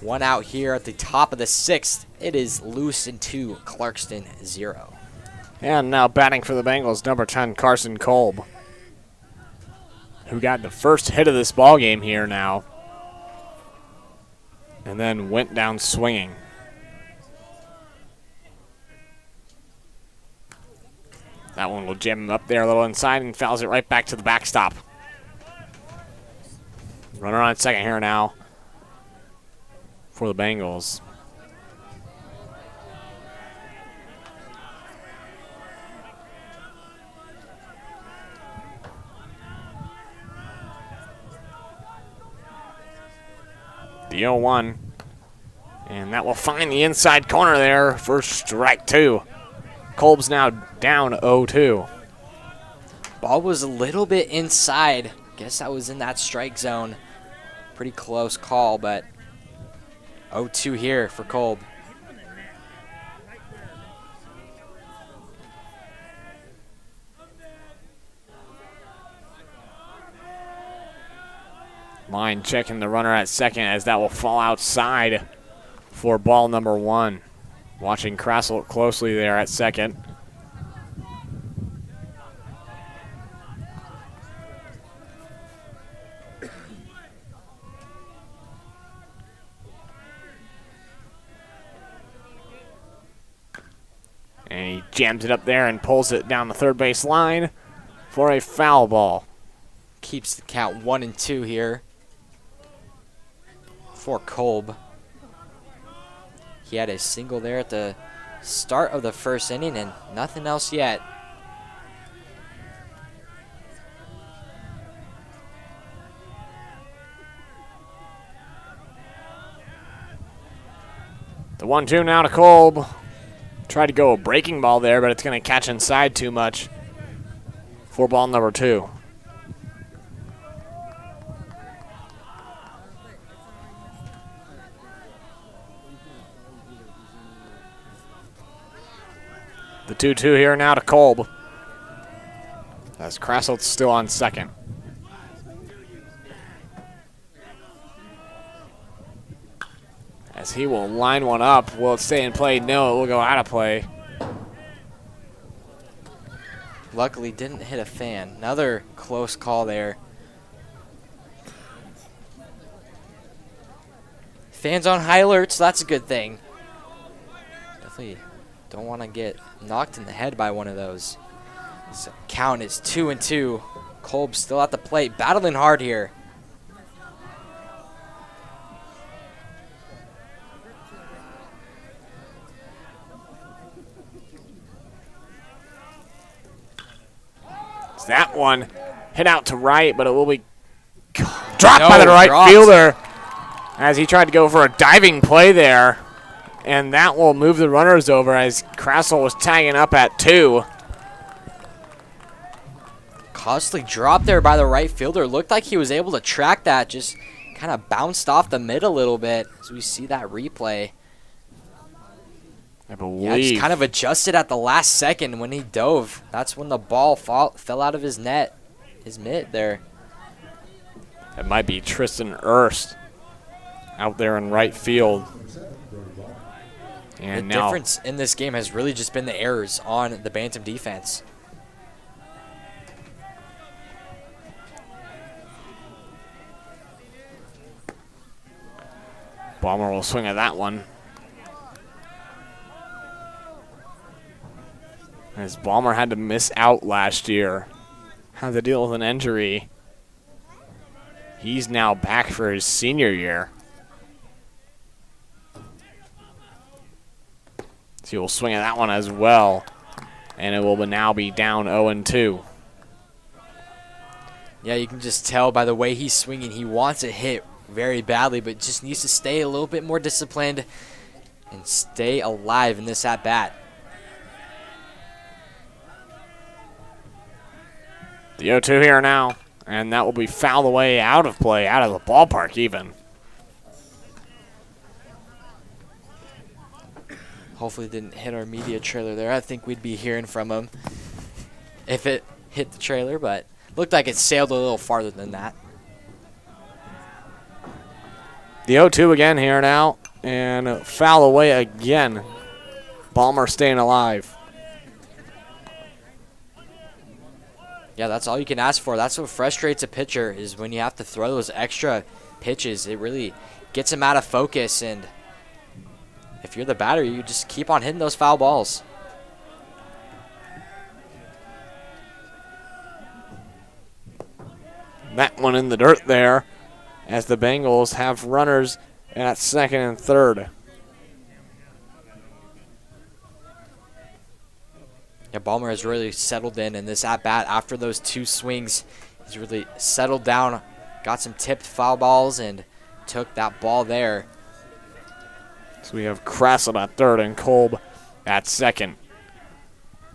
1 out here at the top of the 6th. It is Lewiston 2, Clarkston 0. And now batting for the Bengals, number 10, Carson Kolb, who got the first hit of this ball game here now, and then went down swinging. That one will jam him up there a little inside and fouls it right back to the backstop. Runner on second here now for the Bengals. The 0-1. And that will find the inside corner there for strike 2. Kolb's now down 0-2. Ball was a little bit inside. Guess that was in that strike zone. Pretty close call, but 0-2 here for Kolb. Line checking the runner at second, as that will fall outside for ball number 1. Watching Krassel closely there at second. And he jams it up there and pulls it down the third base line for a foul ball. Keeps the count 1-2 here for Kolb. He had a single there at the start of the first inning and nothing else yet. The 1-2 now to Kolb. Tried to go a breaking ball there, but it's going to catch inside too much for ball number 2. The 2-2 here now to Kolb. as Krassel's still on second. As he will line one up. Will it stay in play? No, it will go out of play. Luckily didn't hit a fan. Another close call there. Fans on high alert, so that's a good thing. Definitely don't want to get knocked in the head by one of those. So count is 2-2. Kolb still at the plate, battling hard here. That one hit out to right, but it will be dropped by the right dropped. fielder as he tried to go for a diving play there. And that will move the runners over as Krassel was tagging up at 2. Costly dropped there by the right fielder. Looked like he was able to track that, just kind of bounced off the mid a little bit as we see that replay. I believe. Yeah, just kind of adjusted at the last second when he dove. That's when the ball fell out of his net, his mitt there. That might be Tristan Erst out there in right field. And The now difference in this game has really just been the errors on the Bantam defense. Balmer will swing at that one. As Balmer had to miss out last year, had to deal with an injury. He's now back for his senior year. So he will swing at that one as well. And it will now be down 0-2. Yeah, you can just tell by the way he's swinging. He wants it hit very badly, but just needs to stay a little bit more disciplined and stay alive in this at-bat. The 0-2 here now, and that will be fouled away out of play, out of the ballpark even. Hopefully it didn't hit our media trailer there. I think we'd be hearing from him if it hit the trailer, but looked like it sailed a little farther than that. The 0-2 again here now, and foul away again. Balmer staying alive. Yeah, that's all you can ask for. That's what frustrates a pitcher, is when you have to throw those extra pitches. It really gets him out of focus, and if you're the batter, you just keep on hitting those foul balls. That one in the dirt there, as the Bengals have runners at second and third. Yeah, Balmer has really settled in this at-bat after those 2 swings. He's really settled down, got some tipped foul balls, and took that ball there. So we have Krassel at third and Kolb at second.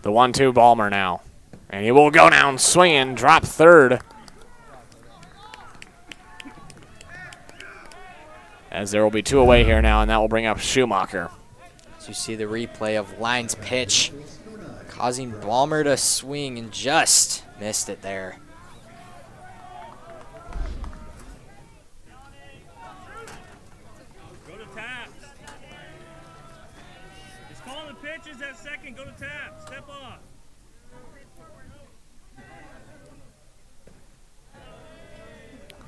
The 1-2 Balmer now. And he will go down swinging, drop third. As there will be 2 away here now, and that will bring up Schumacher. So you see the replay of Line's pitch, causing Balmer to swing and just missed it there. Go to taps. He's calling the pitches at second. Go to taps. Step off.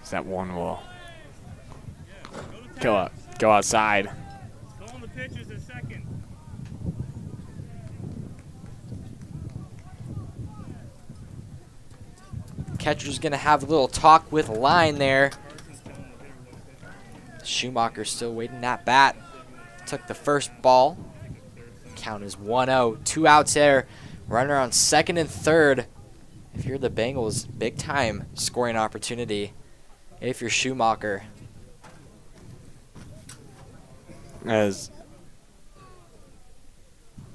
So that one will Go to taps. go outside. He's calling the pitches at second. Catcher's going to have a little talk with Line there. Schumacher still waiting that bat. Took the first ball. Count is 1-0. 2 outs there. Runner on second and third. If you're the Bengals, big time scoring opportunity. If you're Schumacher. As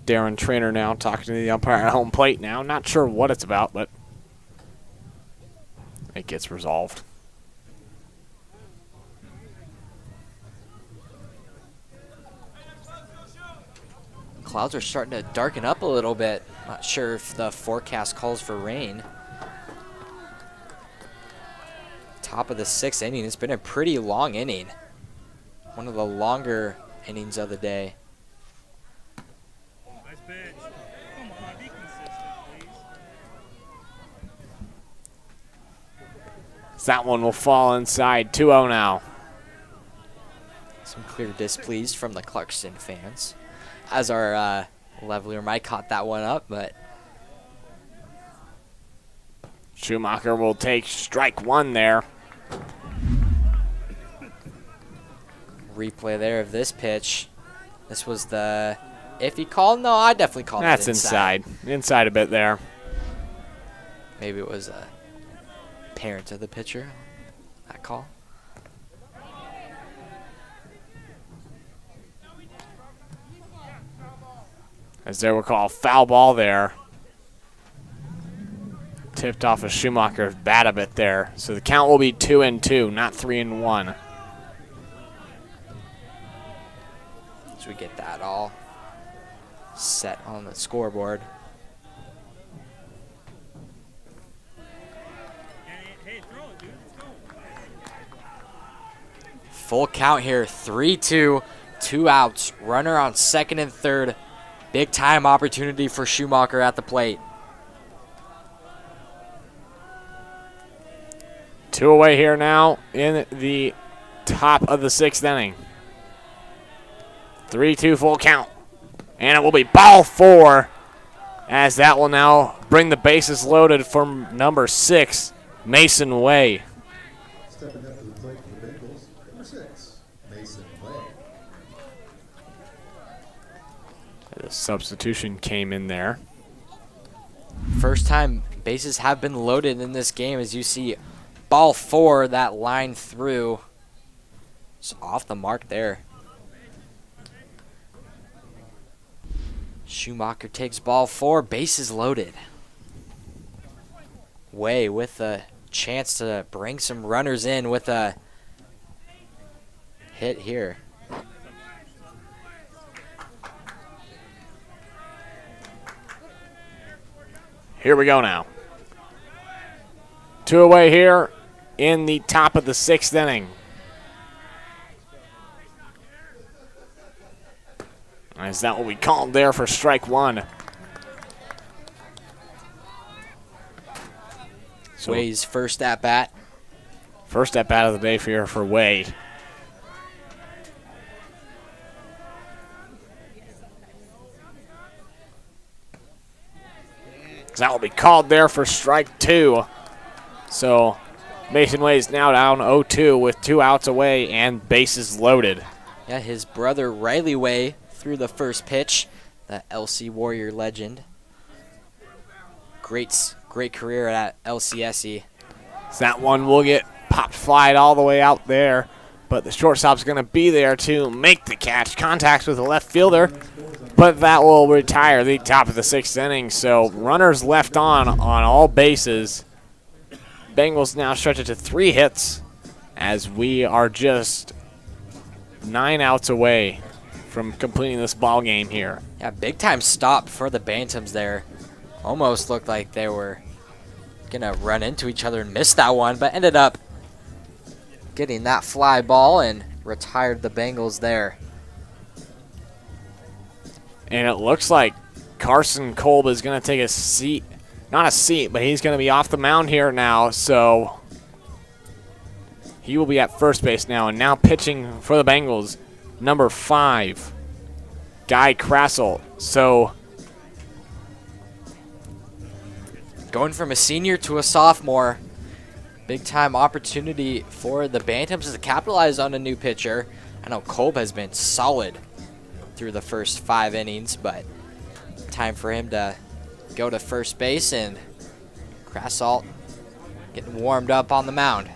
Darren Trainer now talking to the umpire at home plate now. Not sure what it's about, but it gets resolved. Clouds are starting to darken up a little bit. Not sure if the forecast calls for rain. top of the 6th inning. It's been a pretty long inning. One of the longer innings of the day. Nice pitch. Come on, be consistent, please. That one will fall inside. 2-0 now. Some clear displeased from the Clarkston fans. As our leveler might caught that one up, but Schumacher will take strike 1 there. replay there of this pitch. This was the iffy call. No, I definitely called That's it inside. Inside a bit there. Maybe it was a parent of the pitcher, that call. As they will call foul ball there. Tipped off of Schumacher's bat a bit there. So the count will be 2-2, not 3-1. So we get that all set on the scoreboard. Hey, throw it, dude. Let's go. Full count here, 3-2, 2 outs. Runner on second and third. Big time opportunity for Schumacher at the plate. 2 away here now in the top of the 6th inning. 3-2 full count. And it will be ball 4, as that will now bring the bases loaded from number 6, Mason Way. Stepping up to the plate for the Bengals, number 6, Mason Way. The substitution came in there. First time bases have been loaded in this game, as you see ball 4, that line through. It's off the mark there. Schumacher takes ball 4, bases loaded. Way with a chance to bring some runners in with a hit here. Here we go now. 2 away here in the top of the 6th inning. As that will be called there for strike 1. So Way's first at bat. first at bat of the day for Way. That will be called there for strike 2. So Mason Way is now down 0-2 with 2 outs away and bases loaded. Yeah, his brother Riley Way threw the first pitch, the LC Warrior legend. Great career at LCSE. So that one will get popped flied all the way out there, but the shortstop's going to be there to make the catch. Contacts with the left fielder, but that will retire the top of the 6th inning. So runners left on all bases. Bengals now stretch it to 3 hits, as we are just 9 outs away from completing this ball game here. Yeah, big time stop for the Bantams there. Almost looked like they were gonna run into each other and miss that one, but ended up getting that fly ball and retired the Bengals there. And it looks like Carson Kolb is going to take a seat. Not a seat, but he's going to be off the mound here now. So he will be at first base now. And now pitching for the Bengals, number 5, Guy Krassel. So Going from a senior to a sophomore. Big time opportunity for the Bantams to capitalize on a new pitcher. I know Kolb has been solid through the first 5 innings, but time for him to go to first base, and Krassel getting warmed up on the mound.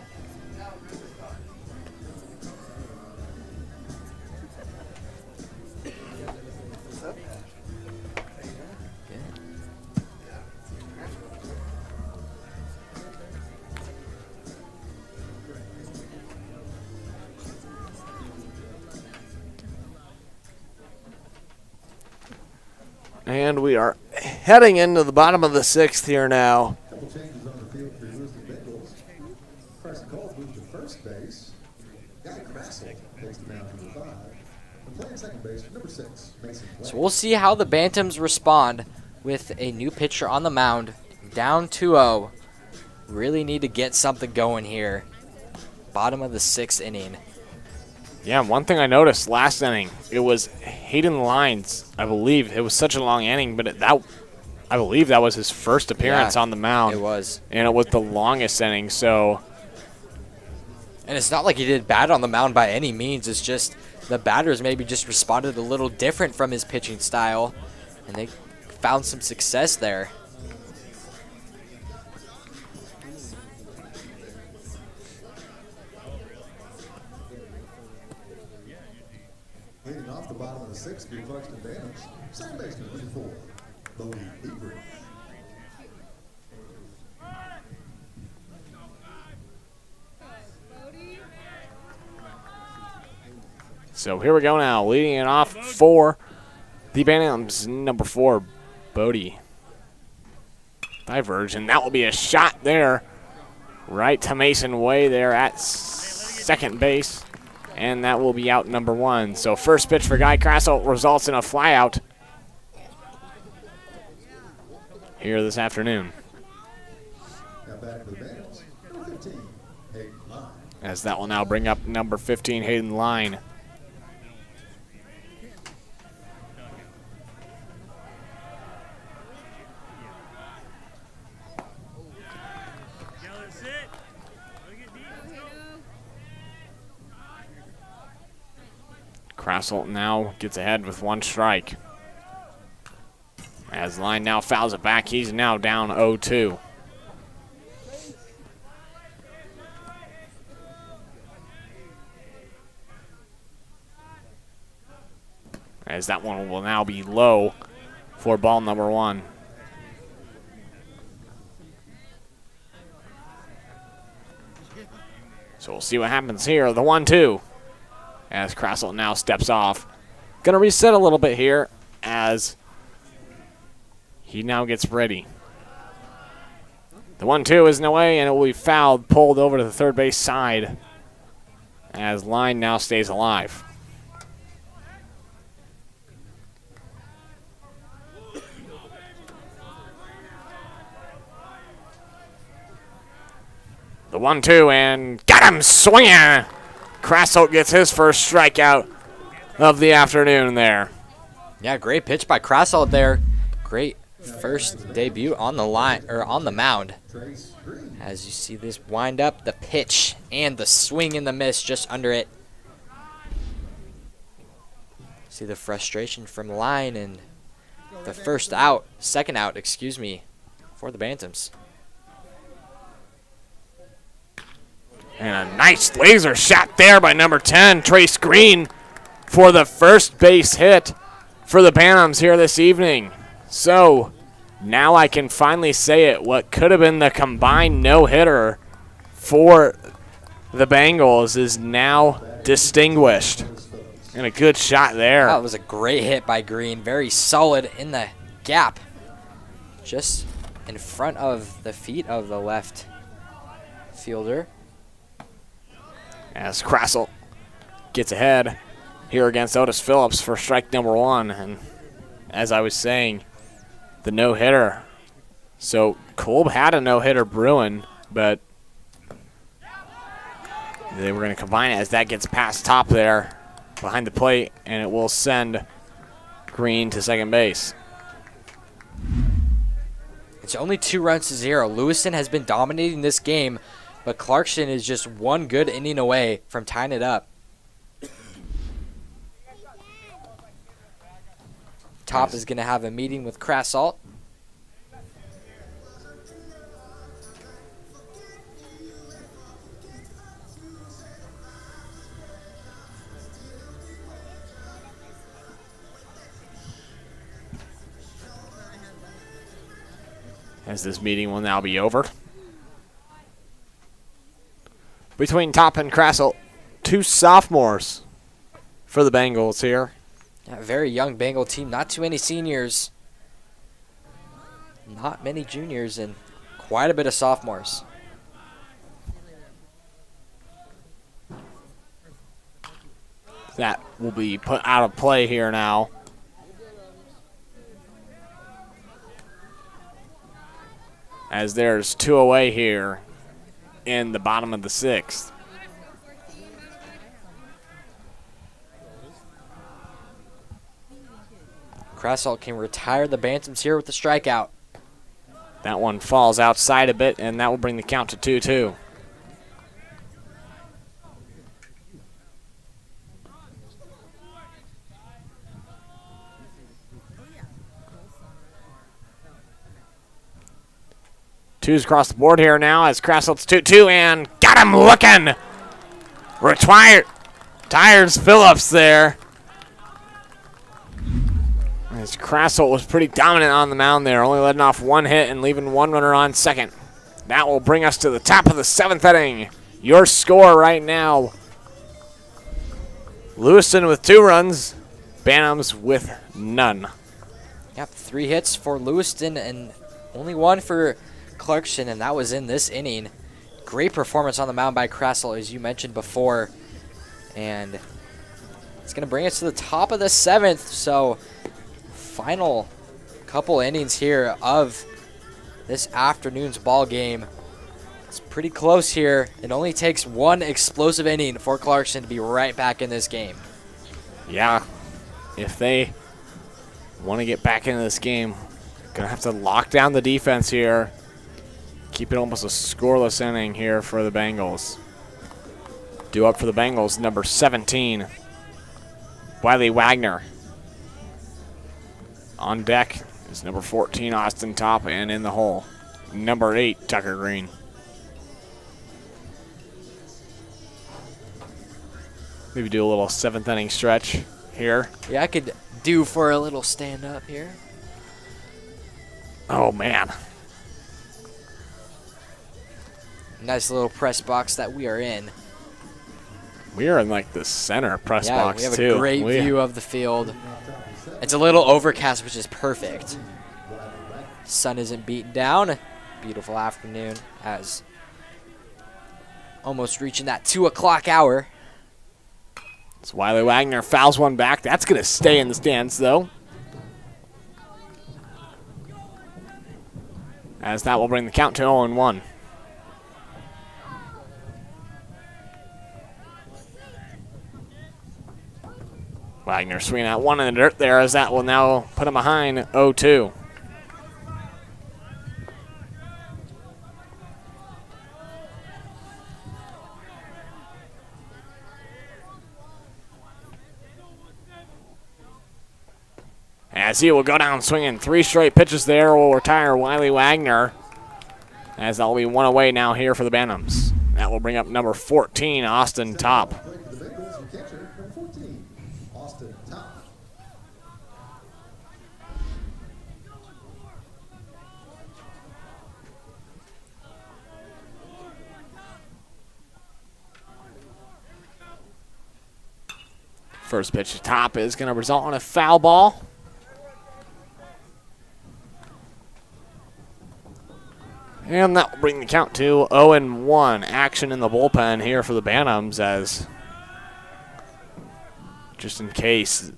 and we are heading into the bottom of the 6th here now. Couple changes on the field for the Lewiston Bengals. Carson Cole moved Playing second base, number 6, Mason Webb. So we'll see how the Bantams respond with a new pitcher on the mound. Down 2-0. Really need to get something going here. Bottom of the 6th inning. Yeah, one thing I noticed last inning, it was Hayden Lyons, I believe. It was such a long inning, but I believe that was his first appearance on the mound. It was. And it was the longest inning, so. And it's not like he did bad on the mound by any means. It's just the batters maybe just responded a little different from his pitching style, and they found some success there. Leading off the bottom of the 6th, your Clarkston Bantams, second baseman, number 4, Bodie Beaver. So here we go now, leading it off for the Bantams, number 4, Bodie. Diverge, and that will be a shot there, right to Mason Way there at second base, and that will be out number 1. So first pitch for Guy Crassel results in a flyout here this afternoon. Now back for the Bantams, number 15, Hayden Line. As that will now bring up number 15, Hayden Line. Crassel now gets ahead with 1 strike. As Line now fouls it back, he's now down 0-2. As that one will now be low for ball number 1. So we'll see what happens here. The 1-2. As Crassel now steps off. Gonna reset a little bit here as he now gets ready. The 1-2 is away, and it will be fouled, pulled over to the third base side as Line now stays alive. The 1-2, and got him swinging. Crassel gets his first strikeout of the afternoon there. Yeah, great pitch by Crassel there. Great first debut on the line or on the mound. As you see this wind up, the pitch and the swing and the miss just under it. See the frustration from Line and the second out, excuse me, for the Bantams. And a nice laser shot there by number 10, Trace Green, for the first base hit for the Bantams here this evening. So now I can finally say it. What could have been the combined no-hitter for the Bengals is now distinguished. And a good shot there. That was a great hit by Green. Very solid in the gap. Just in front of the feet of the left fielder. As Crassel gets ahead here against Otis Phillips for strike number 1. And as I was saying, the no-hitter. So Kolb had a no-hitter brewing, but they were going to combine it as that gets past top there behind the plate, and it will send Green to second base. It's only 2 runs to 0. Lewiston has been dominating this game, but Clarkston is just 1 good inning away from tying it up. Top is going to have a meeting with Crassel. As this meeting will now be over. Between Top and Crassel, 2 sophomores for the Bengals here. Yeah, very young Bengal team. Not too many seniors. Not many juniors and quite a bit of sophomores. That will be put out of play here now. As there's 2 away here in the bottom of the 6th. Krasselt can retire the Bantams here with the strikeout. That one falls outside a bit, and that will bring the count to 2-2. Twos across the board here now as Krasselt's 2-2 and got him looking. Retires Phillips there. As Krasselt was pretty dominant on the mound there, only letting off 1 hit and leaving 1 runner on second. That will bring us to the top of the 7th inning. Your score right now: Lewiston with 2 runs, Bantams with none. Yep, 3 hits for Lewiston and only 1 for Clarkston, and that was in this inning. Great performance on the mound by Krasselt, as you mentioned before. And it's going to bring us to the top of the 7th. So final couple innings here of this afternoon's ball game. It's pretty close here. It only takes 1 explosive inning for Clarkston to be right back in this game. Yeah, if they want to get back into this game, going to have to lock down the defense here. Keep it almost a scoreless inning here for the Bengals. Due up for the Bengals, number 17, Wiley Wagner. On deck is number 14, Austin Top, and in the hole, number 8, Tucker Green. Maybe do a little 7th inning stretch here. Yeah, I could do for a little stand-up here. Oh, man. Nice little press box that we are in. We are in like the center press Yeah, box we have too. a great view of the field. It's a little overcast, which is perfect. Sun isn't beaten down. Beautiful afternoon as almost reaching that 2 o'clock hour. So Wiley Wagner fouls one back. That's going to stay in the stands though. As that will bring the count to 0-1. Wagner swinging out 1 in the dirt there as that will now put him behind 0-2. As he will go down swinging 3 straight pitches there, will retire Wiley Wagner. As that will be 1 away now here for the Bantams. That will bring up number 14, Austin Top. First pitch to Top is going to result in a foul ball. And that will bring the count to 0-1. Action in the bullpen here for the Bantams as just in case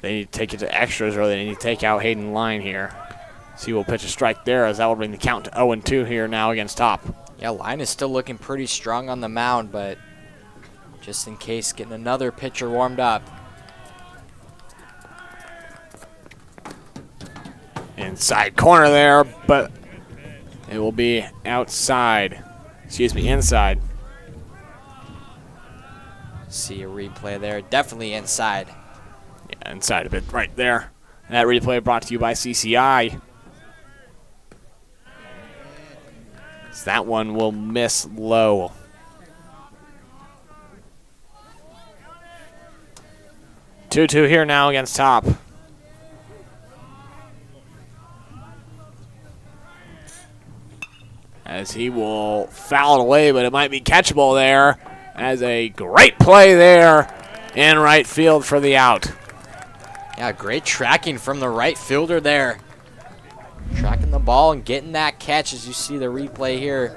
they need to take it to extras or they need to take out Hayden Line here. So he will pitch a strike there as that will bring the count to 0-2 here now against Top. Yeah, Line is still looking pretty strong on the mound, but just in case, getting another pitcher warmed up. Inside corner there, but it will be outside. Excuse me, inside. See a replay there. Definitely inside. Yeah, inside a bit right there. And that replay brought to you by CCI. So that one will miss low. Two here now against Top. As he will foul it away, but it might be catchable there. As a great play there in right field for the out. Yeah, great tracking from the right fielder there. Tracking the ball and getting that catch as you see the replay here.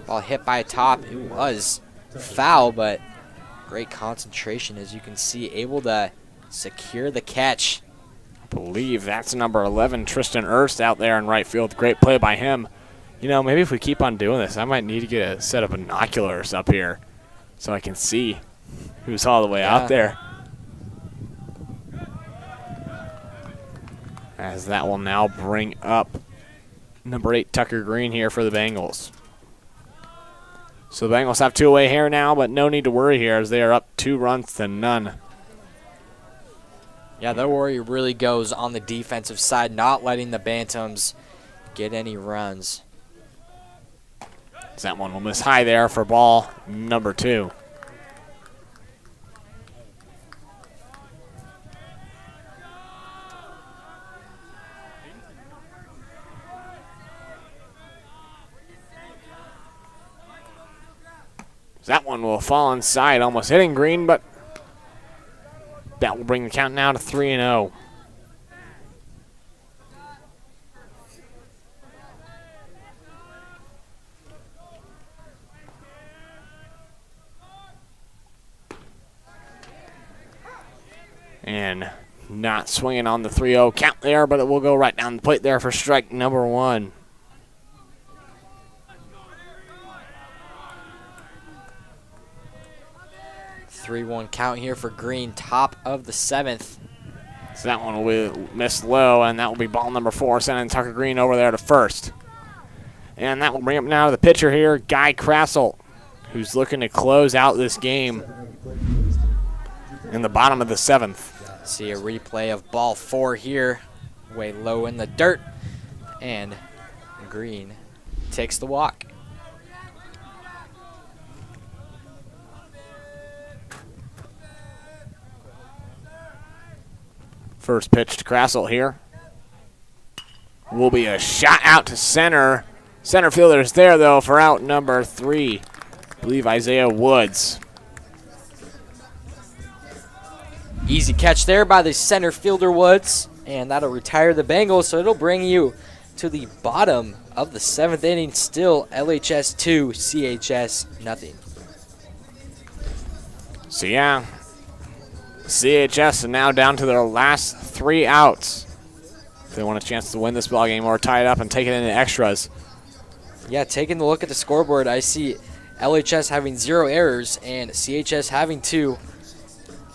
Ball hit by Top. It was foul, but Great concentration, as you can see, able to secure the catch. I believe that's number 11, Tristan Erst, out there in right field. Great play by him. You know, maybe if we keep on doing this, I might need to get a set of binoculars up here so I can see who's all the way out there. As that will now bring up number 8, Tucker Green here for the Bengals. So the Bengals have 2 away here now, but no need to worry here as they are up 2 runs to none. Yeah, their worry really goes on the defensive side, not letting the Bantams get any runs. That one will miss high there for ball number 2. That one will fall inside, almost hitting Green, but that will bring the count now to 3-0. And not swinging on the 3-0 count there, but it will go right down the plate there for strike number 1. Three-one count here for Green, top of the 7th. So that one will miss low, and that will be ball number 4, sending Tucker Green over there to first. And that will bring up now the pitcher here, Guy Krassel, who's looking to close out this game in the bottom of the 7th. See a replay of ball 4 here, way low in the dirt, and Green takes the walk. First pitch to Krassel here. Will be a shot out to center. Center fielder's there, though, for out number 3. I believe Isaiah Woods. Easy catch there by the center fielder Woods, and that'll retire the Bengals, so it'll bring you to the bottom of the 7th inning. Still LHS 2, CHS nothing. So, yeah, CHS are now down to their last 3 outs. If they want a chance to win this ballgame or tie it up and take it into extras. Yeah, taking a look at the scoreboard, I see LHS having 0 errors and CHS having 2.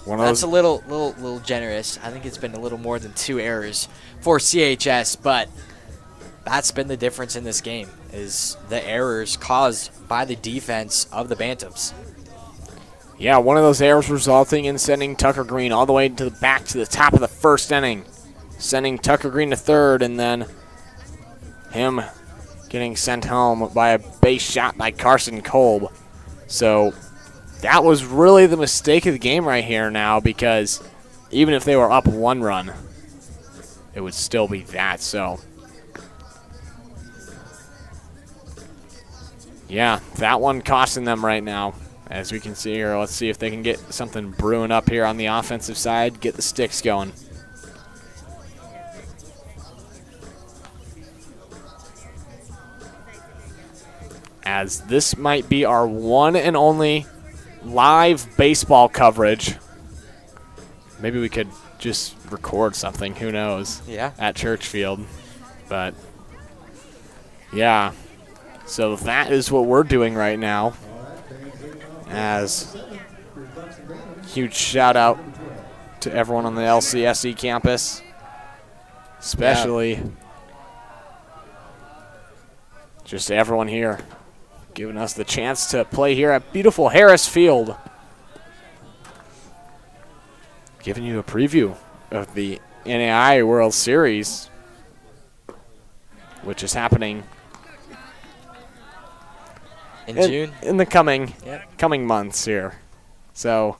That's a little generous. I think it's been a little more than 2 errors for CHS, but that's been the difference in this game, is the errors caused by the defense of the Bantams. Yeah, one of those errors resulting in sending Tucker Green all the way to the back to the top of the 1st inning. Sending Tucker Green to third, and then him getting sent home by a base shot by Carson Kolb. So that was really the mistake of the game right here now, because even if they were up 1 run, it would still be that. So, yeah, that one costing them right now. As we can see here, let's see if they can get something brewing up here on the offensive side, get the sticks going. As this might be our one and only live baseball coverage. Maybe we could just record something, who knows, at Church Field. But, yeah, so that is what we're doing right now. As huge shout out to everyone on the LCSE campus, especially just everyone here giving us the chance to play here at beautiful Harris Field. Giving you a preview of the NAI World Series, which is happening in June, in the coming months here. So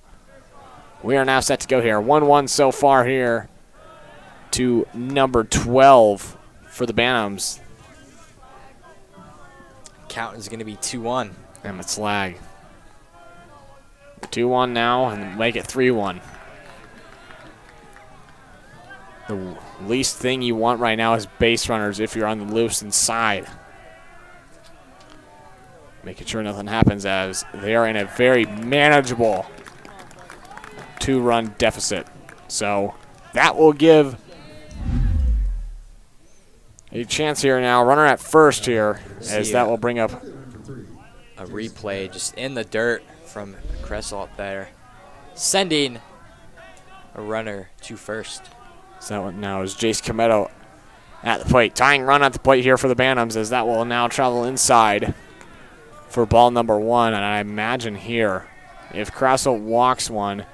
we are now set to go here. 1-1 so far here to number 12 for the Bantams. Count is going to be 2-1. Emmett Slag. 2-1 now, and make it 3-1. The least thing you want right now is base runners if you're on the Lewiston side. Making sure nothing happens, as they are in a very manageable 2-run deficit. So that will give a chance here now. Runner at first here, as that will bring up a replay just in the dirt from Cressel up there, sending a runner to first. So that one now is Jace Cometto at the plate. Tying run at the plate here for the Bantams, as that will now travel inside for ball number 1. And I imagine here, if Cressel walks one,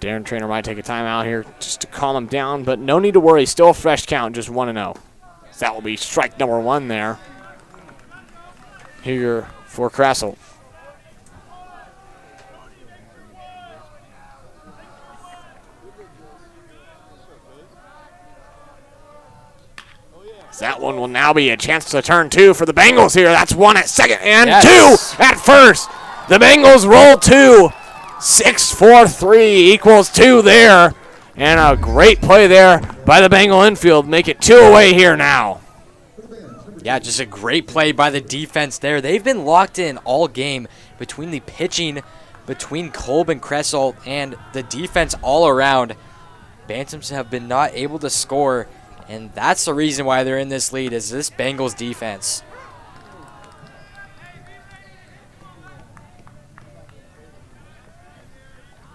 Darren Trainer might take a timeout here just to calm him down, but no need to worry. Still a fresh count, just 1-0. So that will be strike number 1 there here for Cressel. That one will now be a chance to turn 2 for the Bengals here. That's 1 at second and 2 at first. The Bengals roll 2. 6-4-3 equals 2 there. And a great play there by the Bengal infield. Make it 2 away here now. Yeah, just a great play by the defense there. They've been locked in all game between the pitching, between Kolb and Cressel, and the defense all around. Bantams have been not able to score, and that's the reason why they're in this lead, is this Bengals defense.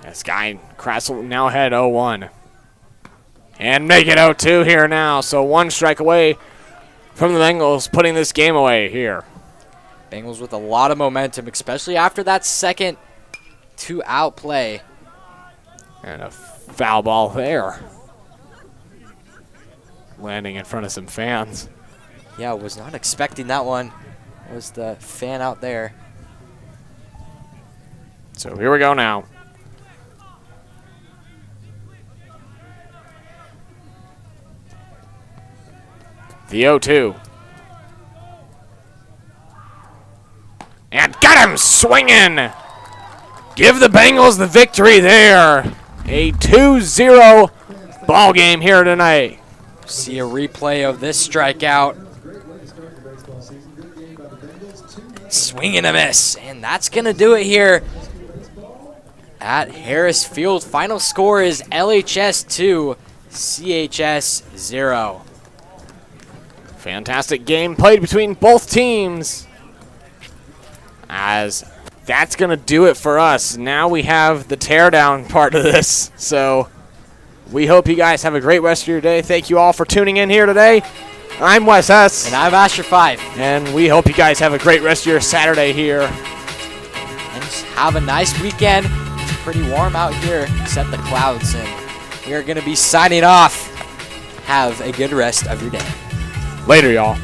This guy, Cressel, now ahead 0-1. And make it 0-2 here now. So 1 strike away from the Bengals, putting this game away here. Bengals with a lot of momentum, especially after that second 2-out play. And a foul ball there. Landing in front of some fans. Yeah, was not expecting that one. Was the fan out there. So here we go now. The 0-2. And got him swinging. Give the Bengals the victory there. A 2-0 ball game here tonight. See a replay of this strikeout. Swing and a miss. And that's going to do it here at Harris Field. Final score is LHS 2, CHS 0. Fantastic game played between both teams. As that's going to do it for us. Now we have the teardown part of this. So we hope you guys have a great rest of your day. Thank you all for tuning in here today. I'm Wes S. And I'm Asher 5. And we hope you guys have a great rest of your Saturday here. And just have a nice weekend. It's pretty warm out here, except the clouds. And we are going to be signing off. Have a good rest of your day. Later, y'all.